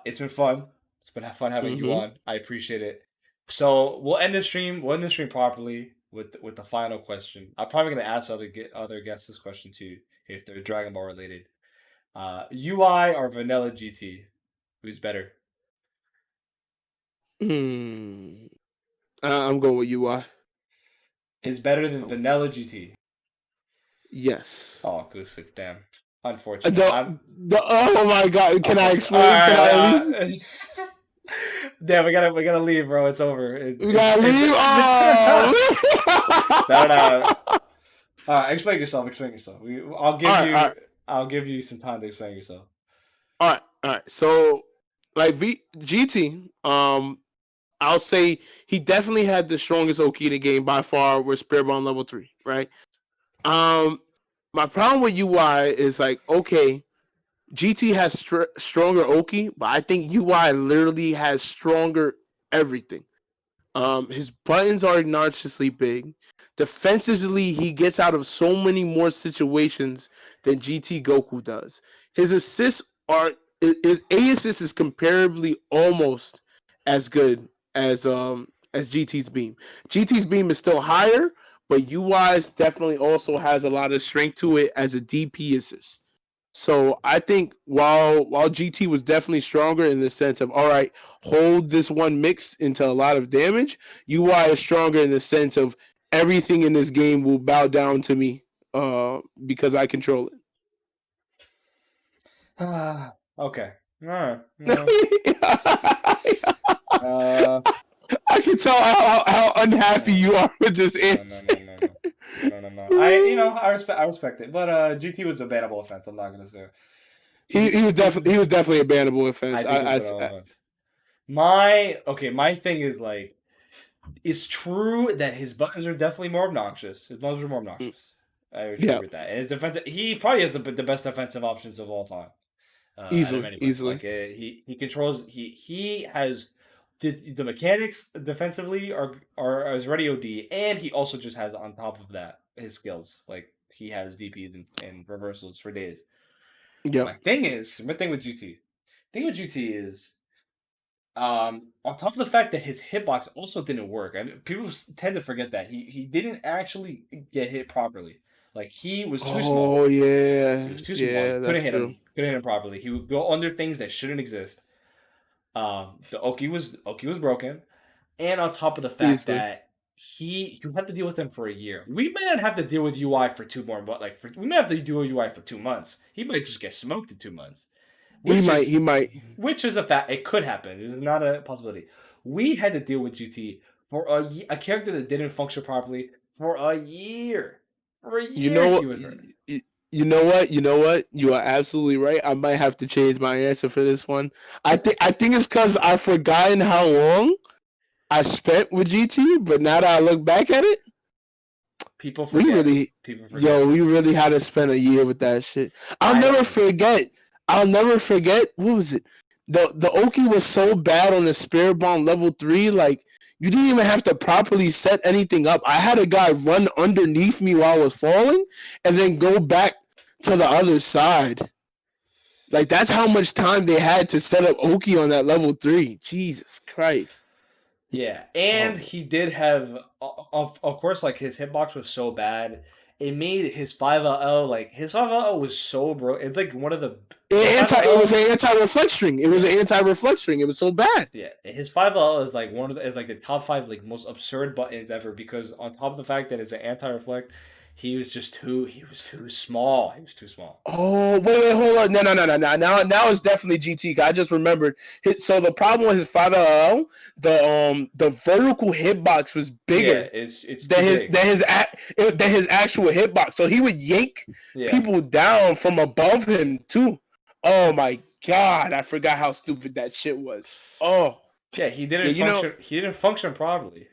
[SPEAKER 1] It's been fun. It's been fun having you
[SPEAKER 2] Mm-hmm.
[SPEAKER 1] on. I appreciate it. So we'll end the stream. We'll end the stream properly with the final question. I'm probably gonna ask other guests this question too, if they're Dragon Ball related. UI or vanilla GT? Who's better?
[SPEAKER 2] Hmm. I'm going with UI.
[SPEAKER 1] Is better than vanilla GT?
[SPEAKER 2] Yes.
[SPEAKER 1] Oh, Koustics, damn. Unfortunate.
[SPEAKER 2] Oh my god! Can I
[SPEAKER 1] Unfortunate. All
[SPEAKER 2] explain? Can I at least?
[SPEAKER 1] right. Damn, we gotta leave, bro. It's over.
[SPEAKER 2] We gotta
[SPEAKER 1] It's
[SPEAKER 2] leave.
[SPEAKER 1] no.
[SPEAKER 2] Oh.
[SPEAKER 1] All right, explain yourself. Explain yourself. I'll
[SPEAKER 2] All
[SPEAKER 1] give
[SPEAKER 2] right, all
[SPEAKER 1] you.
[SPEAKER 2] right,
[SPEAKER 1] I'll give you some time to explain yourself.
[SPEAKER 2] all right, all right. So, like GT, I'll say he definitely had the strongest Oki in the game by far with Spirit Bomb level 3, right? Um, my problem with UI is like, okay, GT has stronger Oki, but I think UI literally has stronger everything. His buttons are obnoxiously big. Defensively, he gets out of so many more situations than GT Goku does. His assists are his A assist is comparably almost as good as GT's beam. GT's beam is still higher, but UI's definitely also has a lot of strength to it as a DP assist. So I think while GT was definitely stronger in the sense of all right, hold this one mix into a lot of damage, UI is stronger in the sense of everything in this game will bow down to me because I control
[SPEAKER 1] Okay. All right. Well,
[SPEAKER 2] it.
[SPEAKER 1] uh,
[SPEAKER 2] I can tell how unhappy
[SPEAKER 1] no,
[SPEAKER 2] you are with this
[SPEAKER 1] no.
[SPEAKER 2] answer.
[SPEAKER 1] I respect it, but GT was a bannable offense. I'm not gonna say
[SPEAKER 2] he,
[SPEAKER 1] he
[SPEAKER 2] he was definitely he was definitely a bannable
[SPEAKER 1] I
[SPEAKER 2] offense.
[SPEAKER 1] think it was a bannable offense. My thing is like it's true that his buttons are definitely more obnoxious. His buttons are more obnoxious. I would agree
[SPEAKER 2] Yeah,
[SPEAKER 1] with that. And his defensive, he probably has the best defensive options of all time. Out of anybody,
[SPEAKER 2] easily.
[SPEAKER 1] he controls. He has the mechanics defensively are as ready OD, and he also just has on top of that his skills. Like he has DPs and reversals for days.
[SPEAKER 2] Yep.
[SPEAKER 1] My thing with GT, thing with GT is on top of the fact that his hitbox also didn't work, and people tend to forget that he didn't actually get hit properly. Like he was too small.
[SPEAKER 2] Oh yeah,
[SPEAKER 1] He was too small. You
[SPEAKER 2] yeah, that's true.
[SPEAKER 1] Couldn't hit him properly. He would go under things that shouldn't exist. The Oki was broken, and on top of the fact
[SPEAKER 2] Easily.
[SPEAKER 1] that you had to deal with him for a year. We may not have to deal with UI for 2 more, but we may have to deal with UI for 2 months. He might just get smoked in 2 months,
[SPEAKER 2] He
[SPEAKER 1] which
[SPEAKER 2] might.
[SPEAKER 1] is
[SPEAKER 2] He might.
[SPEAKER 1] which is a fact. It could happen. This is not a possibility. We had to deal with GT for a character that didn't function properly for a year. For a
[SPEAKER 2] You
[SPEAKER 1] year,
[SPEAKER 2] know
[SPEAKER 1] he
[SPEAKER 2] what?
[SPEAKER 1] was hurt.
[SPEAKER 2] You know what? You know what? You are absolutely right. I might have to change my answer for this one. I think it's because I've forgotten how long I spent with GT, but now that I look back at it,
[SPEAKER 1] People
[SPEAKER 2] we
[SPEAKER 1] forget.
[SPEAKER 2] really,
[SPEAKER 1] People forget.
[SPEAKER 2] yo, we really had to spend a year with that shit. I'll
[SPEAKER 1] I
[SPEAKER 2] never
[SPEAKER 1] didn't.
[SPEAKER 2] forget. I'll never forget. What was it? The Oki was so bad on the Spirit Bomb level 3, like you didn't even have to properly set anything up. I had a guy run underneath me while I was falling, and then go back to the other side. Like that's how much time they had to set up Oki on that level 3. Jesus Christ.
[SPEAKER 1] Yeah, and
[SPEAKER 2] Oh,
[SPEAKER 1] he did have, of course, like his hitbox was so bad, it made his 5LL like his 5LL was so bro. It's like one of the his
[SPEAKER 2] it was
[SPEAKER 1] 5LL.
[SPEAKER 2] an anti-reflect string. It was
[SPEAKER 1] Yeah,
[SPEAKER 2] an anti-reflect string. It was so bad.
[SPEAKER 1] yeah, his 5LL is like is like the top five like most absurd buttons ever because on top of the fact that it's an anti-reflect, he was too small. He was too small.
[SPEAKER 2] Oh wait, hold on. No. Now it's definitely GT. I just remembered. So the problem with his 5LL, the vertical hitbox was
[SPEAKER 1] Yeah,
[SPEAKER 2] bigger
[SPEAKER 1] it's too big.
[SPEAKER 2] than his actual hitbox. So he would yank
[SPEAKER 1] Yeah,
[SPEAKER 2] people down from above him too. Oh my god, I forgot how stupid that shit was. Oh
[SPEAKER 1] yeah,
[SPEAKER 2] yeah, you know.
[SPEAKER 1] He didn't function properly.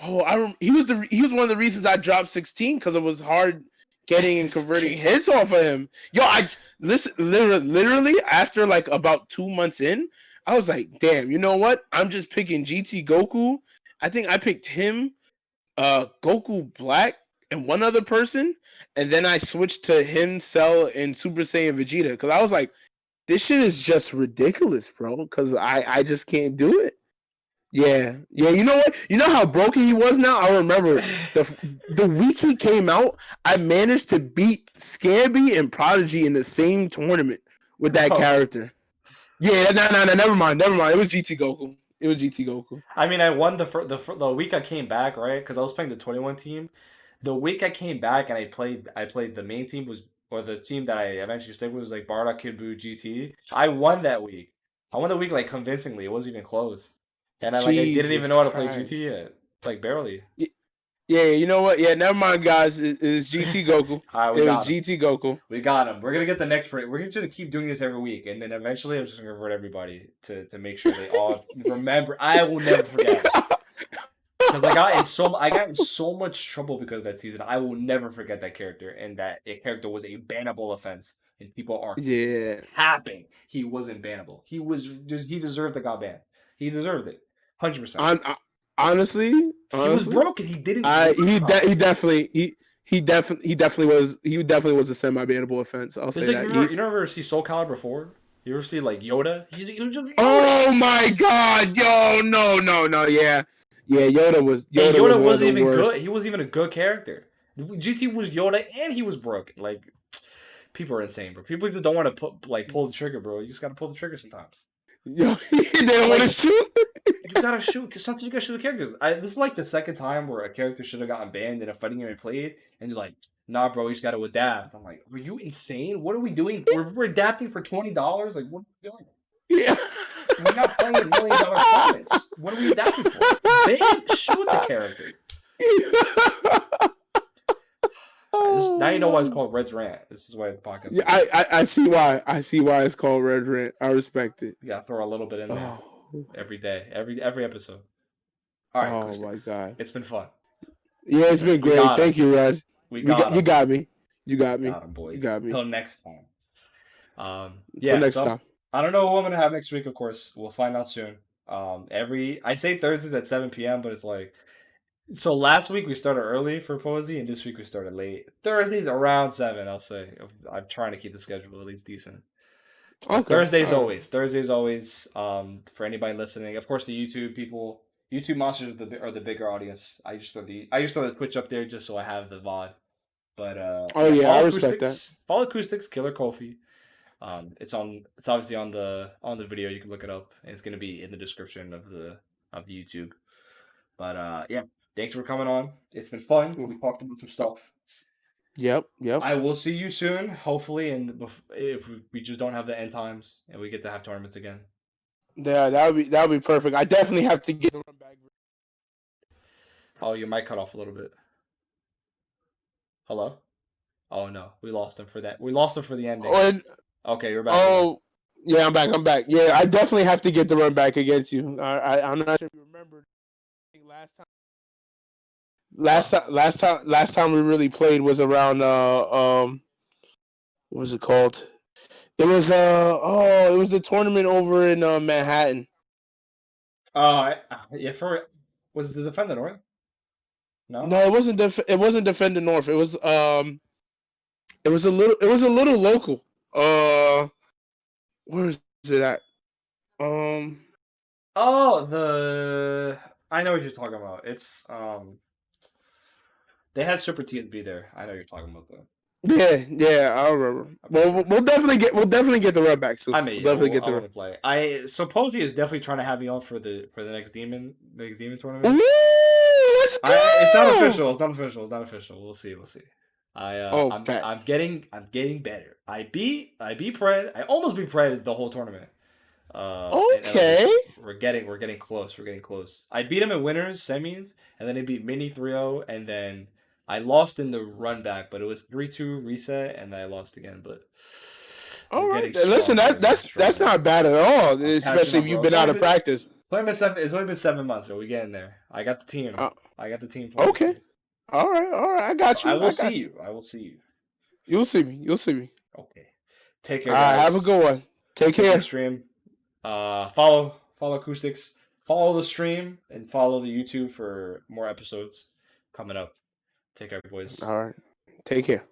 [SPEAKER 2] Oh, he was one of the reasons I dropped 16 because it was hard getting and converting hits off of him. Yo, I listen literally after like about 2 months in, I was like, damn, you know what? I'm just picking GT Goku. I think I picked him, Goku Black, and one other person, and then I switched to him, Cell, and Super Saiyan Vegeta because I was like, this shit is just ridiculous, bro. Because I just can't do it. Yeah. You know what? You know how broken he was now. I remember the week he came out, I managed to beat Scamby and Prodigy in the same tournament with that
[SPEAKER 1] Bro,
[SPEAKER 2] character. Yeah, no, never mind. It was GT Goku.
[SPEAKER 1] I mean, I won the week I came back, right? Because I was playing the 21 team. The week I came back and I played the main team was or the team that I eventually stayed with was like Bardock, Kid Buu, GT. I won that week. I won the week like convincingly. It wasn't even close. And I didn't even
[SPEAKER 2] Jesus
[SPEAKER 1] know how to play
[SPEAKER 2] Christ.
[SPEAKER 1] GT yet. Like barely.
[SPEAKER 2] Yeah, you know what? Yeah, never mind, guys. It's GT Goku.
[SPEAKER 1] All right, we
[SPEAKER 2] It was
[SPEAKER 1] got him.
[SPEAKER 2] GT Goku.
[SPEAKER 1] We got him. We're gonna get the next break. We're gonna keep doing this every week, and then eventually I'm just gonna convert everybody to make sure they all remember. I will never forget. Because I got in so much trouble because of that season. I will never forget that character, and that character was a bannable offense, and people are
[SPEAKER 2] Yeah.
[SPEAKER 1] capping. He wasn't bannable. He deserved to got banned. He deserved it, 100%.
[SPEAKER 2] On, honestly,
[SPEAKER 1] He was
[SPEAKER 2] honestly,
[SPEAKER 1] broken. He didn't work
[SPEAKER 2] he
[SPEAKER 1] properly.
[SPEAKER 2] definitely he definitely was a semi-bannable offense. I'll
[SPEAKER 1] It's
[SPEAKER 2] say
[SPEAKER 1] like
[SPEAKER 2] that.
[SPEAKER 1] you never see Soul Calibur 4? You ever see like Yoda? He was just Yoda.
[SPEAKER 2] Oh my god, yo, no, yeah,
[SPEAKER 1] And
[SPEAKER 2] Yoda was
[SPEAKER 1] Yoda
[SPEAKER 2] one of
[SPEAKER 1] wasn't
[SPEAKER 2] the
[SPEAKER 1] even
[SPEAKER 2] worst.
[SPEAKER 1] good. He wasn't even a good character. GT was Yoda and he was broken. Like people are insane, bro. People just don't want to pull the trigger, bro. You just gotta pull the trigger sometimes.
[SPEAKER 2] Yo, they don't want to
[SPEAKER 1] Like
[SPEAKER 2] shoot.
[SPEAKER 1] you gotta shoot because sometimes you gotta shoot the characters. This is like the second time where a character should have gotten banned in a fighting game I played, and you're like, nah, bro, you just gotta adapt. I'm like, are you insane? What are we doing? We're adapting for $20. Like, what are we doing?
[SPEAKER 2] Yeah.
[SPEAKER 1] We're not playing $1 million tournaments. What are we adapting for? Shoot the character. Now you know why it's called Red's Rant. This is why the podcast.
[SPEAKER 2] Yeah, I see why. I see why it's called Red Rant. I respect it.
[SPEAKER 1] You gotta throw a little bit in there
[SPEAKER 2] Oh,
[SPEAKER 1] every day, every episode. All right,
[SPEAKER 2] oh my
[SPEAKER 1] Koustics.
[SPEAKER 2] god.
[SPEAKER 1] It's been fun.
[SPEAKER 2] Yeah, it's been
[SPEAKER 1] We
[SPEAKER 2] great.
[SPEAKER 1] got him.
[SPEAKER 2] Thank you, Red.
[SPEAKER 1] We got
[SPEAKER 2] You
[SPEAKER 1] him.
[SPEAKER 2] got me. You got me.
[SPEAKER 1] Got him,
[SPEAKER 2] You
[SPEAKER 1] boys.
[SPEAKER 2] got me.
[SPEAKER 1] Till next time.
[SPEAKER 2] Until
[SPEAKER 1] Yeah.
[SPEAKER 2] next
[SPEAKER 1] So
[SPEAKER 2] time.
[SPEAKER 1] I don't know what I'm gonna have next week. Of course, we'll find out soon. I say Thursdays at 7 p.m., but it's like so. Last week we started early for Posey, and this week we started late. Thursdays around 7. I'll say. I'm trying to keep the schedule at least decent. But
[SPEAKER 2] Okay. All right.
[SPEAKER 1] Thursdays always. For anybody listening, of course, the YouTube people, YouTube monsters are the bigger audience. I just throw the Twitch up there just so I have the VOD. But
[SPEAKER 2] Oh yeah, I
[SPEAKER 1] follow
[SPEAKER 2] respect that.
[SPEAKER 1] Koustics. Follow Koustics Killer Kofi. It's obviously on the video. You can look it up, and it's gonna be in the description of the YouTube. But yeah, thanks for coming on. It's been fun. We talked about some stuff.
[SPEAKER 2] Yep.
[SPEAKER 1] I will see you soon, hopefully, and if we just don't have the end times and we get to have tournaments again.
[SPEAKER 2] Yeah, that would be perfect. I definitely have to get the run back.
[SPEAKER 1] Oh, your mic cut off a little bit. Hello? Oh no, we lost him for that. We lost him for the ending. Okay, you're back.
[SPEAKER 2] Oh, yeah, I'm back. I'm back. Yeah, I definitely have to get the run back against you. I'm not sure if you remember. Last time we really played was around what was it called? It was it was the tournament over in Manhattan.
[SPEAKER 1] Oh, yeah. Was it the Defender North?
[SPEAKER 2] No, it wasn't. It wasn't Defender North. It was It was a little local. Where is it at?
[SPEAKER 1] Oh, I know what you're talking about. It's they had Super TSB there. I know you're talking about though.
[SPEAKER 2] Yeah, I remember. Well, we'll definitely get the run back soon.
[SPEAKER 1] I mean, we'll definitely get the run. Play. I suppose he is definitely trying to have me on for the next demon tournament.
[SPEAKER 2] Ooh, let's go!
[SPEAKER 1] It's not official. It's not official. We'll see. I'm getting better. I beat Pred. I almost beat Pred the whole tournament.
[SPEAKER 2] Okay.
[SPEAKER 1] We're getting close. I beat him in winners, semis, and then he beat Mini 3-0, and then I lost in the run back, but it was 3-2 reset, and then I lost again. But
[SPEAKER 2] listen, that's not bad at all, especially if you've been out of practice.
[SPEAKER 1] It's only been 7 months, so we getting there. I got the team.
[SPEAKER 2] Okay. All right. I got you.
[SPEAKER 1] I will see you.
[SPEAKER 2] You'll see me.
[SPEAKER 1] Okay. Take care, guys.
[SPEAKER 2] Have a good one. Take care.
[SPEAKER 1] Stream. Follow Koustics. Follow the stream and follow the YouTube for more episodes coming up. Take care, boys.
[SPEAKER 2] All right. Take care.